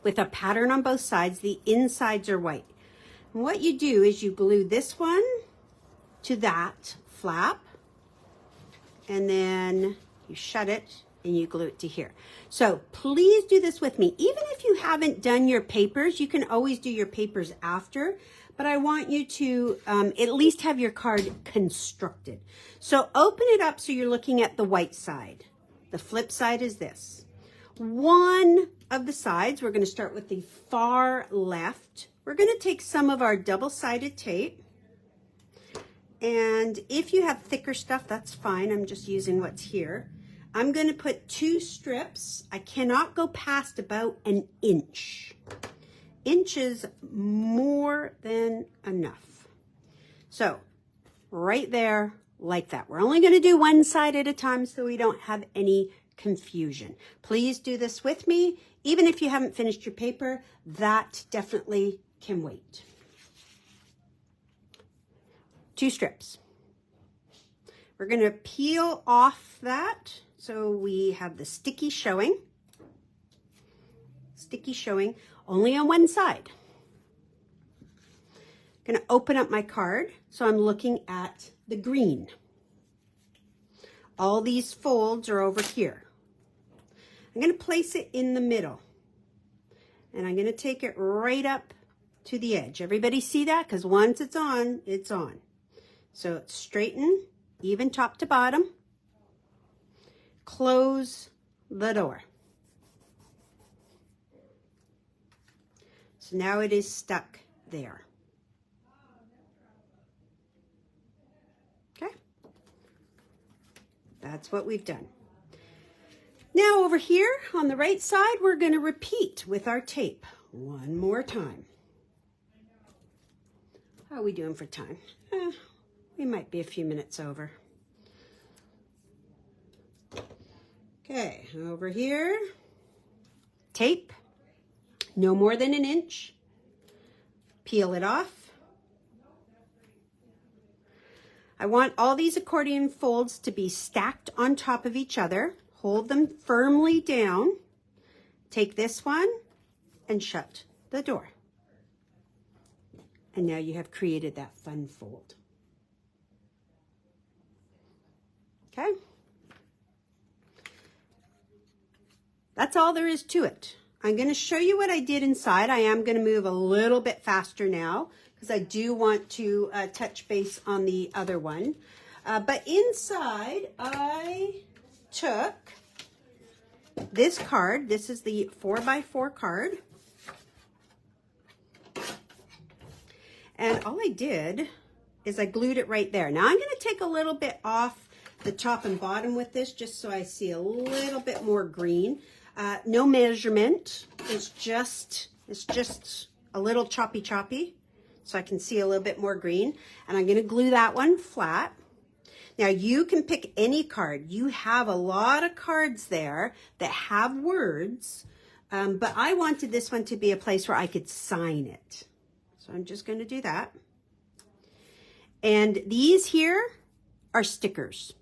with a pattern on both sides. The insides are white. And what you do is you glue this one to that flap, and then you shut it and you glue it to here. So please do this with me. Even if you haven't done your papers, you can always do your papers after, but I want you to at least have your card constructed. So open it up so you're looking at the white side. The flip side is this. One of the sides, we're going to start with the far left. We're going to take some of our double-sided tape. And if you have thicker stuff, that's fine. I'm just using what's here. I'm going to put 2 strips. I cannot go past about an inch. Inch is more than enough. So right there, like that. We're only going to do one side at a time so we don't have any confusion. Please do this with me. Even if you haven't finished your paper, that definitely can wait. 2 strips. We're going to peel off that so we have the sticky showing. Sticky showing only on one side. I'm going to open up my card so I'm looking at the green. All these folds are over here. I'm going to place it in the middle. And I'm going to take it right up to the edge. Everybody see that? Because once it's on, it's on. So it's straighten, even top to bottom. Close the door. So now it is stuck there. Okay? That's what we've done. Now over here on the right side, we're going to repeat with our tape one more time. How are we doing for time? We might be a few minutes over. Okay, over here, tape, no more than 1 inch. Peel it off. I want all these accordion folds to be stacked on top of each other. Hold them firmly down. Take this one and shut the door. And now you have created that fun fold. Okay? That's all there is to it. I'm going to show you what I did inside. I am going to move a little bit faster now because I do want to touch base on the other one. But inside, I took this card. This is the 4x4 card. And all I did is I glued it right there. Now I'm going to take a little bit off the top and bottom with this just so I see a little bit more green. No measurement. It's just a little choppy so I can see a little bit more green. And I'm going to glue that one flat. Now you can pick any card. You have a lot of cards there that have words, but I wanted this one to be a place where I could sign it. So I'm just going to do that. And these here are stickers.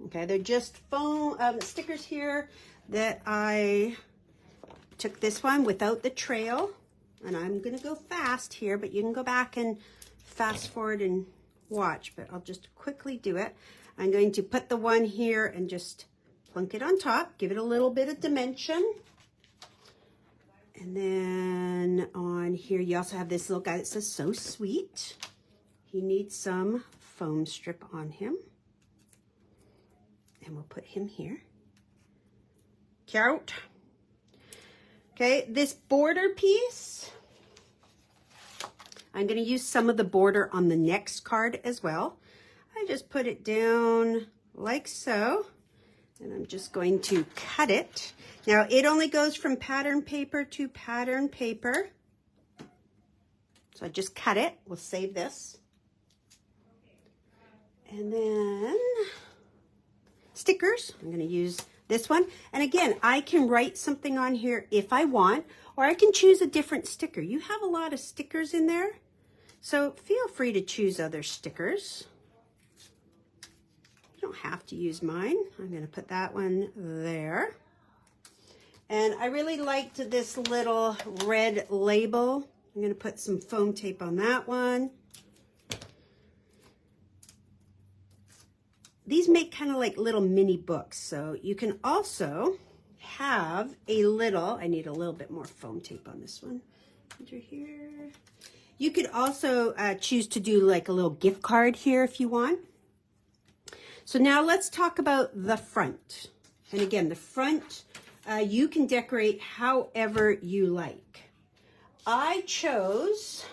Okay, they're just foam stickers here that I took this one without the trail. And I'm going to go fast here, but you can go back and fast forward and watch, but I'll just quickly do it. I'm going to put the one here and just plunk it on top, give it a little bit of dimension. And then on here, you also have this little guy that says, "So sweet." He needs some foam strip on him. And we'll put him here. Cute. Okay, this border piece, I'm going to use some of the border on the next card as well. I just put it down like so. And I'm just going to cut it. Now, it only goes from pattern paper to pattern paper. So I just cut it. We'll save this. And then stickers. I'm going to use this one. And again, I can write something on here if I want, or I can choose a different sticker. You have a lot of stickers in there, so feel free to choose other stickers. You don't have to use mine. I'm going to put that one there. And I really liked this little red label. I'm going to put some foam tape on that one. These make kind of like little mini books. So you can also have a little, I need a little bit more foam tape on this one. Under here. You could also choose to do like a little gift card here if you want. So now let's talk about the front. And again, the front, you can decorate however you like. I chose,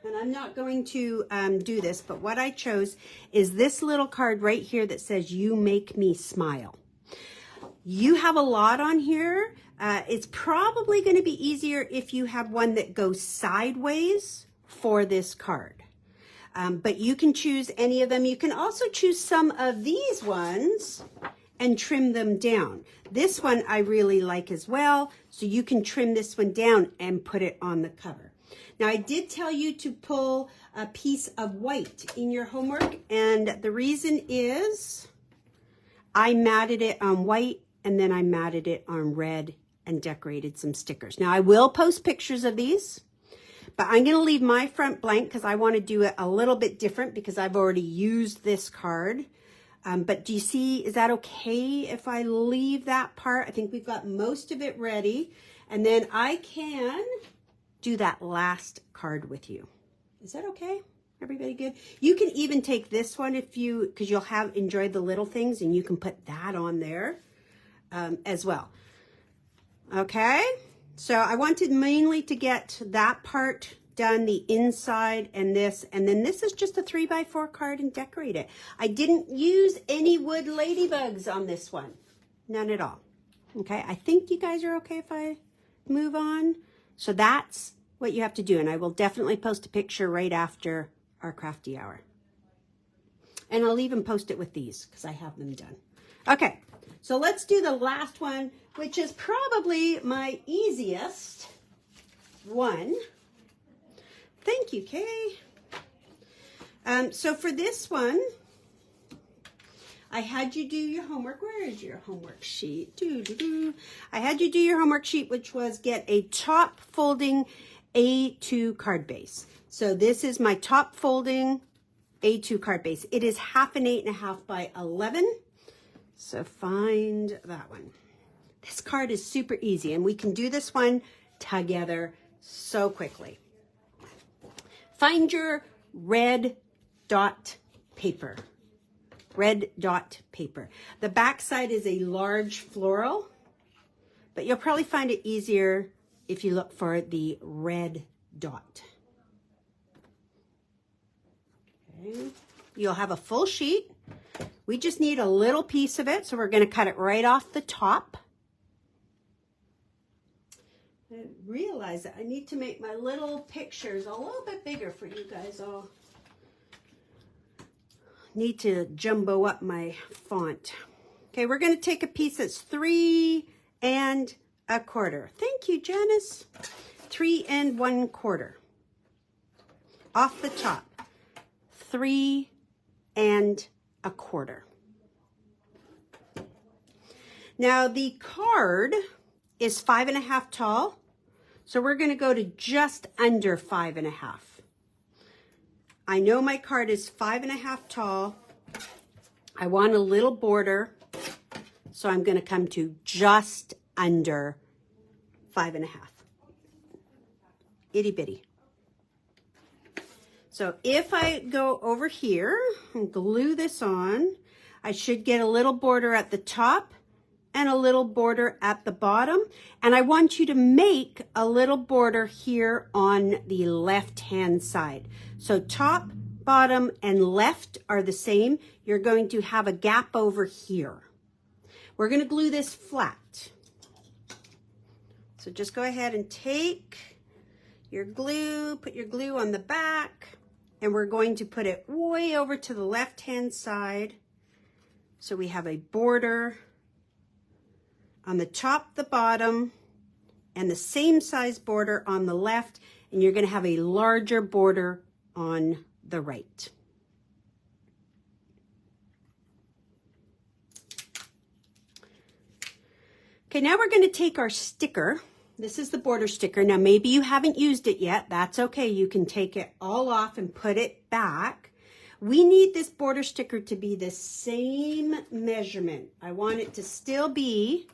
and I'm not going to do this, but what I chose is this little card right here that says, "You make me smile." You have a lot on here. It's probably going to be easier if you have one that goes sideways for this card. But you can choose any of them. You can also choose some of these ones and trim them down. This one I really like as well, so you can trim this one down and put it on the cover. Now, I did tell you to pull a piece of white in your homework, and the reason is I matted it on white and then I matted it on red and decorated some stickers. Now, I will post pictures of these, but I'm going to leave my front blank because I want to do it a little bit different because I've already used this card. But do you see, is that okay if I leave that part? I think we've got most of it ready. And then I can do that last card with you. Is that okay? Everybody good? You can even take this one if you, because you'll have enjoyed the little things, and you can put that on there as well. Okay? So I wanted mainly to get that part done, the inside and then this is just a 3x4 card, and decorate it. I didn't use any wood ladybugs on this one. None at all. Okay, I think you guys are okay if I move on. So that's what you have to do, and I will definitely post a picture right after our crafty hour. And I'll even post it with these because I have them done. Okay, so let's do the last one, which is probably my easiest one. Thank you, Kay. So for this one, I had you do your homework. Where is your homework sheet? I had you do your homework sheet, which was get a top folding A2 card base. So this is my top folding A2 card base. It is 1/2 and 8.5 by 11. So find that one. This card is super easy, and we can do this one together so quickly. Find your red dot paper. Red dot paper. The back side is a large floral, but you'll probably find it easier if you look for the red dot. Okay. You'll have a full sheet. We just need a little piece of it, so we're going to cut it right off the top. I realize that I need to make my little pictures a little bit bigger for you guys all. Need to jumbo up my font. Okay, we're going to take a piece that's 3 1/4. Thank you, Janice. 3 1/4. Off the top. 3 1/4. Now the card is 5.5 tall. So we're going to go to just under 5.5. I know my card is 5.5 tall. I want a little border, so I'm going to come to just under 5.5. Itty bitty. So if I go over here and glue this on, I should get a little border at the top and a little border at the bottom. And I want you to make a little border here on the left-hand side. So top, bottom, and left are the same. You're going to have a gap over here. We're going to glue this flat. So just go ahead and take your glue, put your glue on the back, and we're going to put it way over to the left-hand side. So we have a border on the top, the bottom, and the same size border on the left, and you're going to have a larger border on the right. Okay, now we're going to take our sticker. This is the border sticker. Now, maybe you haven't used it yet. That's okay. You can take it all off and put it back. We need this border sticker to be the same measurement. I want it to still be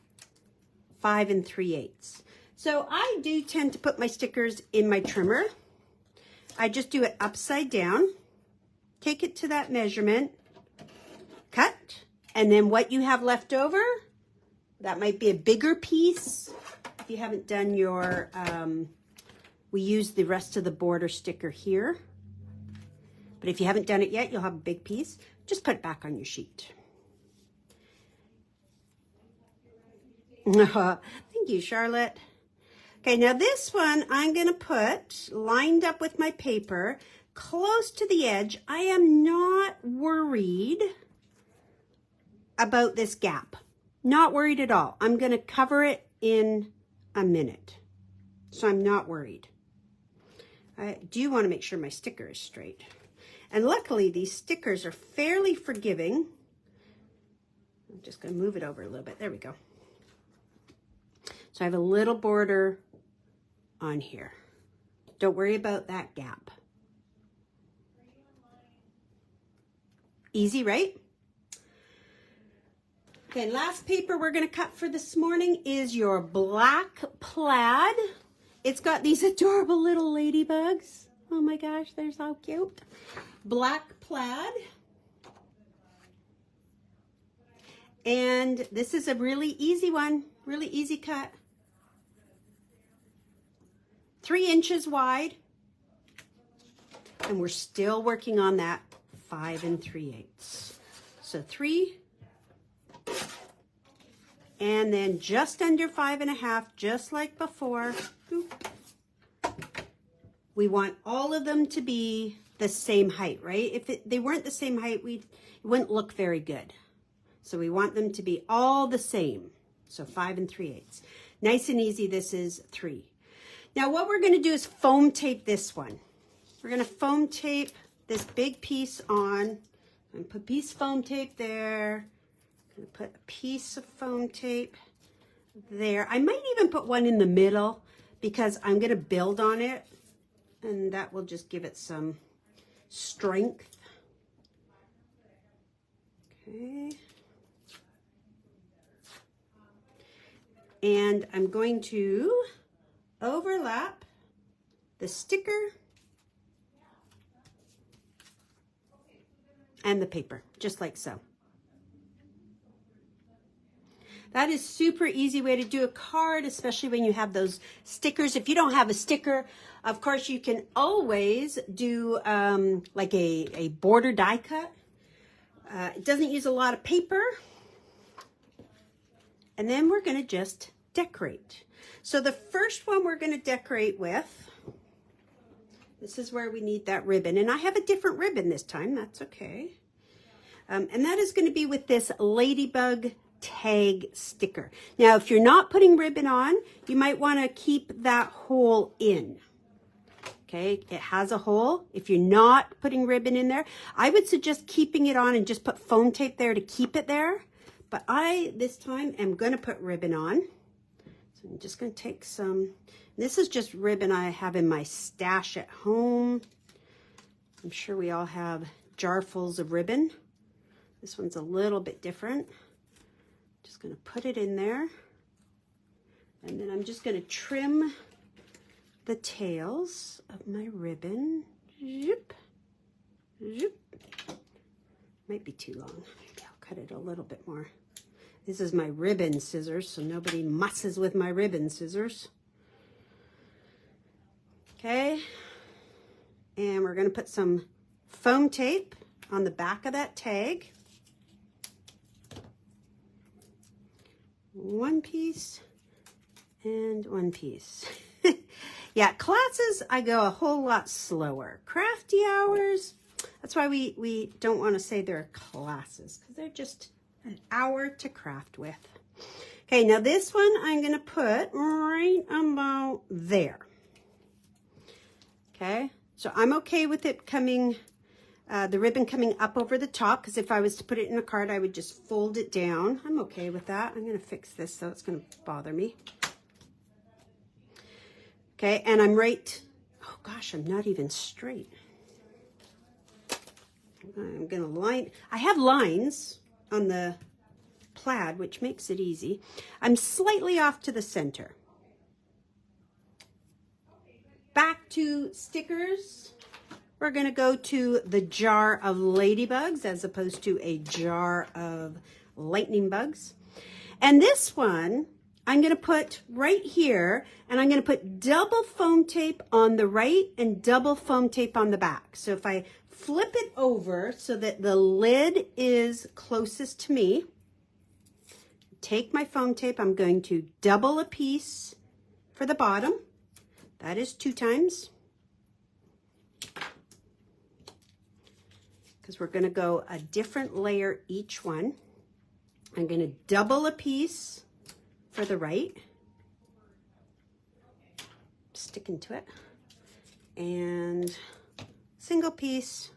5 3/8. So I do tend to put my stickers in my trimmer. I just do it upside down, take it to that measurement, cut, and then what you have left over, that might be a bigger piece. If you haven't done your, we use the rest of the border sticker here. But if you haven't done it yet, you'll have a big piece. Just put it back on your sheet. Thank you, Charlotte. Okay, now this one I'm going to put lined up with my paper. close to the edge. I am not worried about this gap. Not worried at all. I'm going to cover it in a minute. So I'm not worried. I do want to make sure my sticker is straight. And luckily, these stickers are fairly forgiving. I'm just going to move it over a little bit. There we go. So I have a little border on here. Don't worry about that gap. Easy, right? Okay, last paper we're going to cut for this morning is your black plaid. It's got these adorable little ladybugs. Oh my gosh, they're so cute. Black plaid. And this is a really easy one, really easy cut. 3 inches wide. And we're still working on that 5 3/8. So 3, and then just under 5 1/2, just like before. We want all of them to be the same height, right? If they weren't the same height, it wouldn't look very good. So we want them to be all the same. So 5 3/8. Nice and easy. This is 3. Now what we're going to do is foam tape this one. We're going to foam tape this big piece on. I'm going to put a piece of foam tape there. I'm going to put a piece of foam tape there. I might even put one in the middle because I'm going to build on it, and that will just give it some strength. Okay. And I'm going to overlap the sticker and the paper, just like so. That is super easy way to do a card, especially when you have those stickers. If you don't have a sticker, of course, you can always do like a border die cut. It doesn't use a lot of paper. And then we're going to just decorate. So the first one we're going to decorate with, this is where we need that ribbon. And I have a different ribbon this time. That's okay. And that is going to be with this Ladybug tag sticker. Now, if you're not putting ribbon on, you might want to keep that hole in. Okay, it has a hole. If you're not putting ribbon in there, I would suggest keeping it on and just put foam tape there to keep it there. But I, this time, am going to put ribbon on. So I'm just going to take some, this is just ribbon I have in my stash at home. I'm sure we all have jarfuls of ribbon. This one's a little bit different. Just going to put it in there. And then I'm just going to trim the tails of my ribbon. Zip, zip. Might be too long. Maybe I'll cut it a little bit more. This is my ribbon scissors, so nobody messes with my ribbon scissors. Okay. And we're going to put some foam tape on the back of that tag. One piece and one piece. Yeah, classes, I go a whole lot slower. Crafty hours, that's why we don't want to say they're classes, because they're just an hour to craft with. Okay, now this one I'm going to put right about there. Okay, so I'm okay with it coming, the ribbon coming up over the top, because if I was to put it in a card, I would just fold it down. I'm okay with that. I'm going to fix this so it's going to bother me. Okay, and I'm right, oh gosh, I'm not even straight. I'm going to line, I have lines on the plaid, which makes it easy. I'm slightly off to the center. Back to stickers. We're going to go to the jar of ladybugs as opposed to a jar of lightning bugs. And this one, I'm going to put right here, and I'm going to put double foam tape on the right and double foam tape on the back. So if I flip it over so that the lid is closest to me, take my foam tape, I'm going to double a piece for the bottom. That is 2 times. because we're going to go a different layer each one. I'm going to double a piece for the right, stick into it, and single piece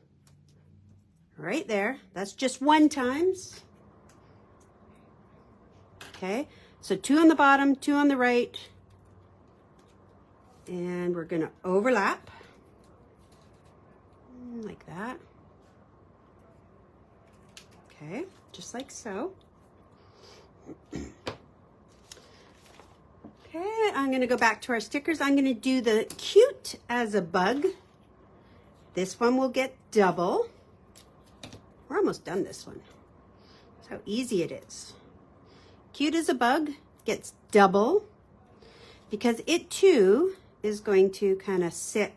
right there. That's just 1 times. Okay, so 2 on the bottom, 2 on the right, and we're going to overlap like that. Okay, just like so. Okay, I'm going to go back to our stickers. I'm going to do the cute as a bug. This one will get double. We're almost done this one. That's how easy it is. Cute as a bug gets double because it too is going to kind of sit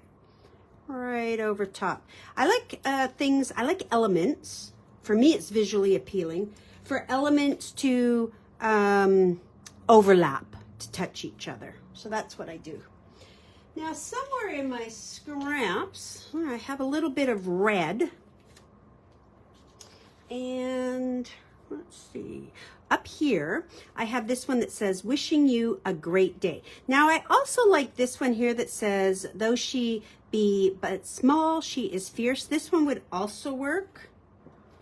right over top. I like I like elements. For me, it's visually appealing. For elements to overlap, to touch each other. So that's what I do. Now, somewhere in my scraps, I have a little bit of red. And let's see, up here, I have this one that says, wishing you a great day. Now, I also like this one here that says, though she be but small, she is fierce. This one would also work.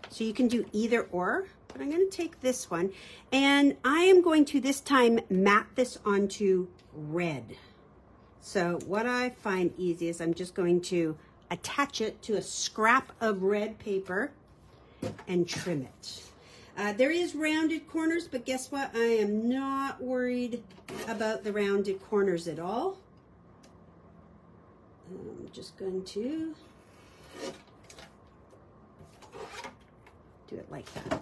So you can do either or, but I'm going to take this one. And I am going to this time map this onto red. So what I find easy is I'm just going to attach it to a scrap of red paper and trim it. There is rounded corners, but guess what? I am not worried about the rounded corners at all. I'm just going to do it like that.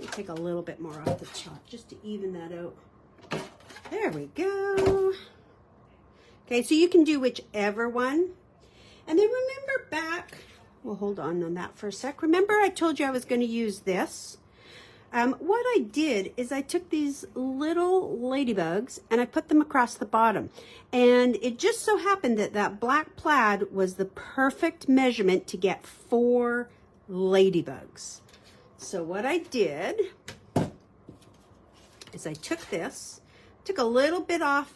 I'll take a little bit more off the top just to even that out. There we go. Okay, so you can do whichever one. And then remember back, we'll hold on that for a sec. Remember I told you I was going to use this. What I did is I took these little ladybugs and I put them across the bottom. And it just so happened that that black plaid was the perfect measurement to get 4 ladybugs. So what I did is I took this, took a little bit off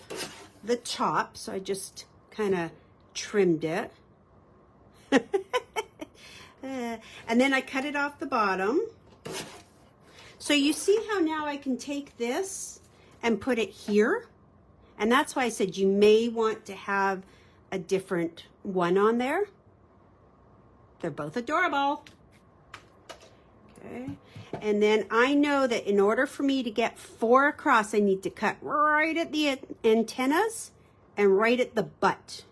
the top, so I just kind of trimmed it. And then I cut it off the bottom. So you see how now I can take this and put it here? And that's why I said you may want to have a different one on there. They're both adorable. Okay. And then I know that in order for me to get 4 across, I need to cut right at the antennas and right at the butt.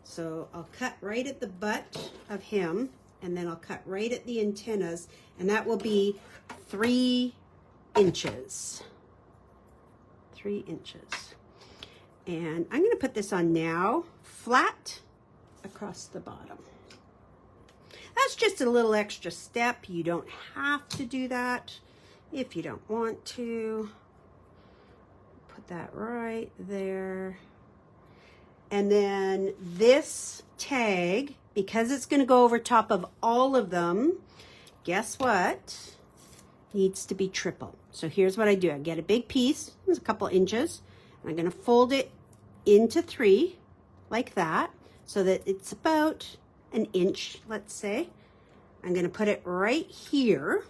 So I'll cut right at the butt of him, and then I'll cut right at the antennas, and that will be 3 inches. 3 inches. And I'm going to put this on now, flat across the bottom. That's just a little extra step. You don't have to do that if you don't want to. Put that right there. And then this tag, because it's going to go over top of all of them, guess what? Needs to be triple. So here's what I do. I get a big piece, it's a couple inches, and I'm going to fold it into 3 like that so that it's about an inch, let's say. I'm going to put it right here,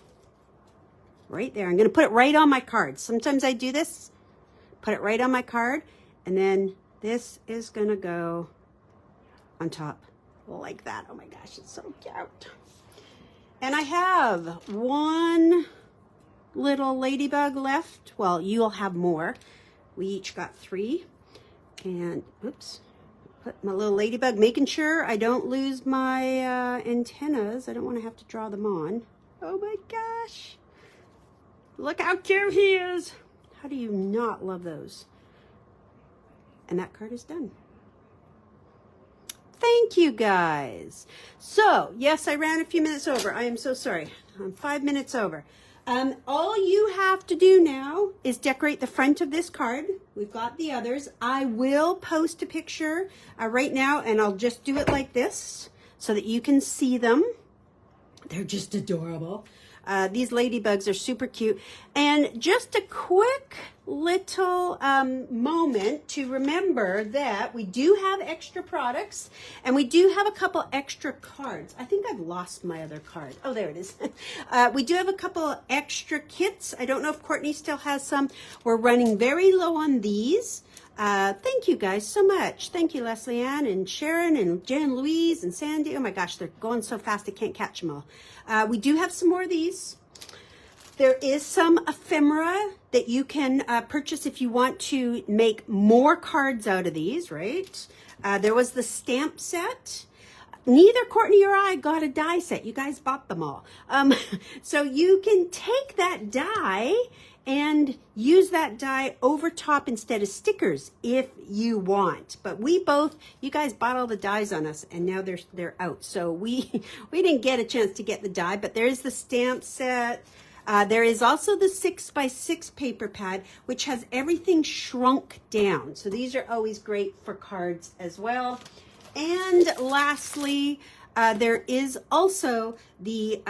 right there. I'm going to put it right on my card. Sometimes I do this, put it right on my card, and then this is going to go on top like that. Oh my gosh, it's so cute. And I have 1 little ladybug left. Well, you'll have more. We each got 3. And, oops, put my little ladybug, making sure I don't lose my antennas. I don't want to have to draw them on. Oh my gosh. Look how cute he is. How do you not love those? And that card is done. Thank you guys. So, yes, I ran a few minutes over. I am so sorry. I'm 5 minutes over. All you have to do now is decorate the front of this card. We've got the others. I will post a picture right now, and I'll just do it like this so that you can see them. They're just adorable. These ladybugs are super cute. And just a quick little moment to remember that we do have extra products, and we do have a couple extra cards. I think I've lost my other card. Oh, there it is. We do have a couple extra kits. I don't know if Courtney still has some. We're running very low on these. Thank you guys so much. Thank you, Leslie Ann and Sharon and Jen Louise and Sandy. Oh my gosh, they're going so fast I can't catch them all. We do have some more of these. There is some ephemera that you can purchase if you want to make more cards out of these, right? There was the stamp set. Neither Courtney or I got a die set. You guys bought them all. So you can take that die and use that die over top instead of stickers if you want. But we both, you guys bought all the dies on us, and now they're out. So we didn't get a chance to get the die, but there is the stamp set. There is also the 6x6 paper pad, which has everything shrunk down. So these are always great for cards as well. And lastly, there is also the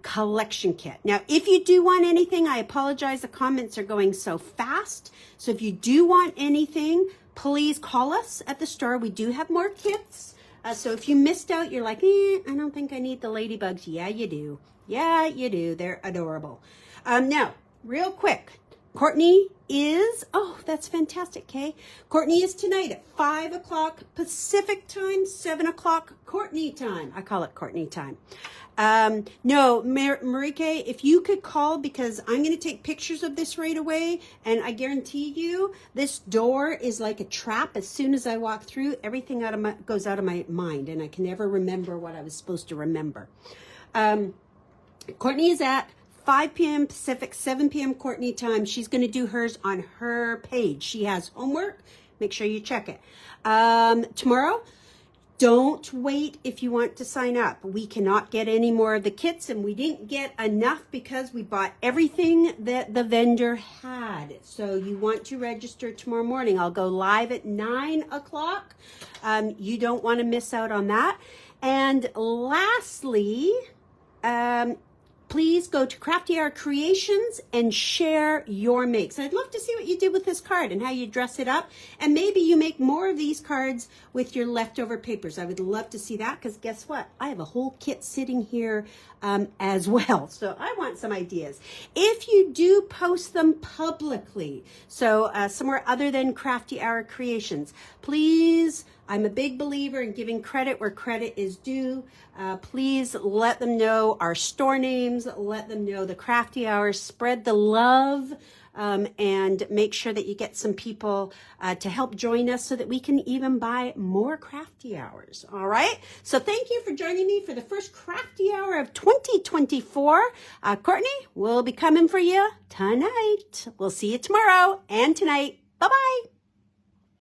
collection kit. Now, if you do want anything, I apologize, the comments are going so fast. So if you do want anything, please call us at the store. We do have more kits. So if you missed out, you're like, I don't think I need the ladybugs. Yeah, you do. Yeah, you do. They're adorable. Now, real quick, Courtney is, oh, that's fantastic, Kay. Courtney is tonight at 5 o'clock Pacific time, 7 o'clock Courtney time. I call it Courtney time. No, Marike, if you could call, because I'm going to take pictures of this right away, and I guarantee you this door is like a trap. As soon as I walk through, everything goes out of my mind, and I can never remember what I was supposed to remember. Courtney is at 5 p.m. Pacific, 7 p.m. Courtney time. She's going to do hers on her page. She has homework. Make sure you check it. Tomorrow, don't wait if you want to sign up. We cannot get any more of the kits, and we didn't get enough because we bought everything that the vendor had. So you want to register tomorrow morning. I'll go live at 9 o'clock. You don't want to miss out on that. And lastly, please go to Crafty Hour Creations and share your makes. I'd love to see what you did with this card and how you dress it up. And maybe you make more of these cards with your leftover papers. I would love to see that, because guess what? I have a whole kit sitting here as well. So I want some ideas. If you do post them publicly, so somewhere other than Crafty Hour Creations, please, I'm a big believer in giving credit where credit is due. Please let them know our store names, let them know the Crafty Hour, spread the love, and make sure that you get some people to help join us so that we can even buy more Crafty Hours. All right. So thank you for joining me for the first Crafty Hour of 2024. Courtney will be coming for you tonight. We'll see you tomorrow and tonight. Bye-bye.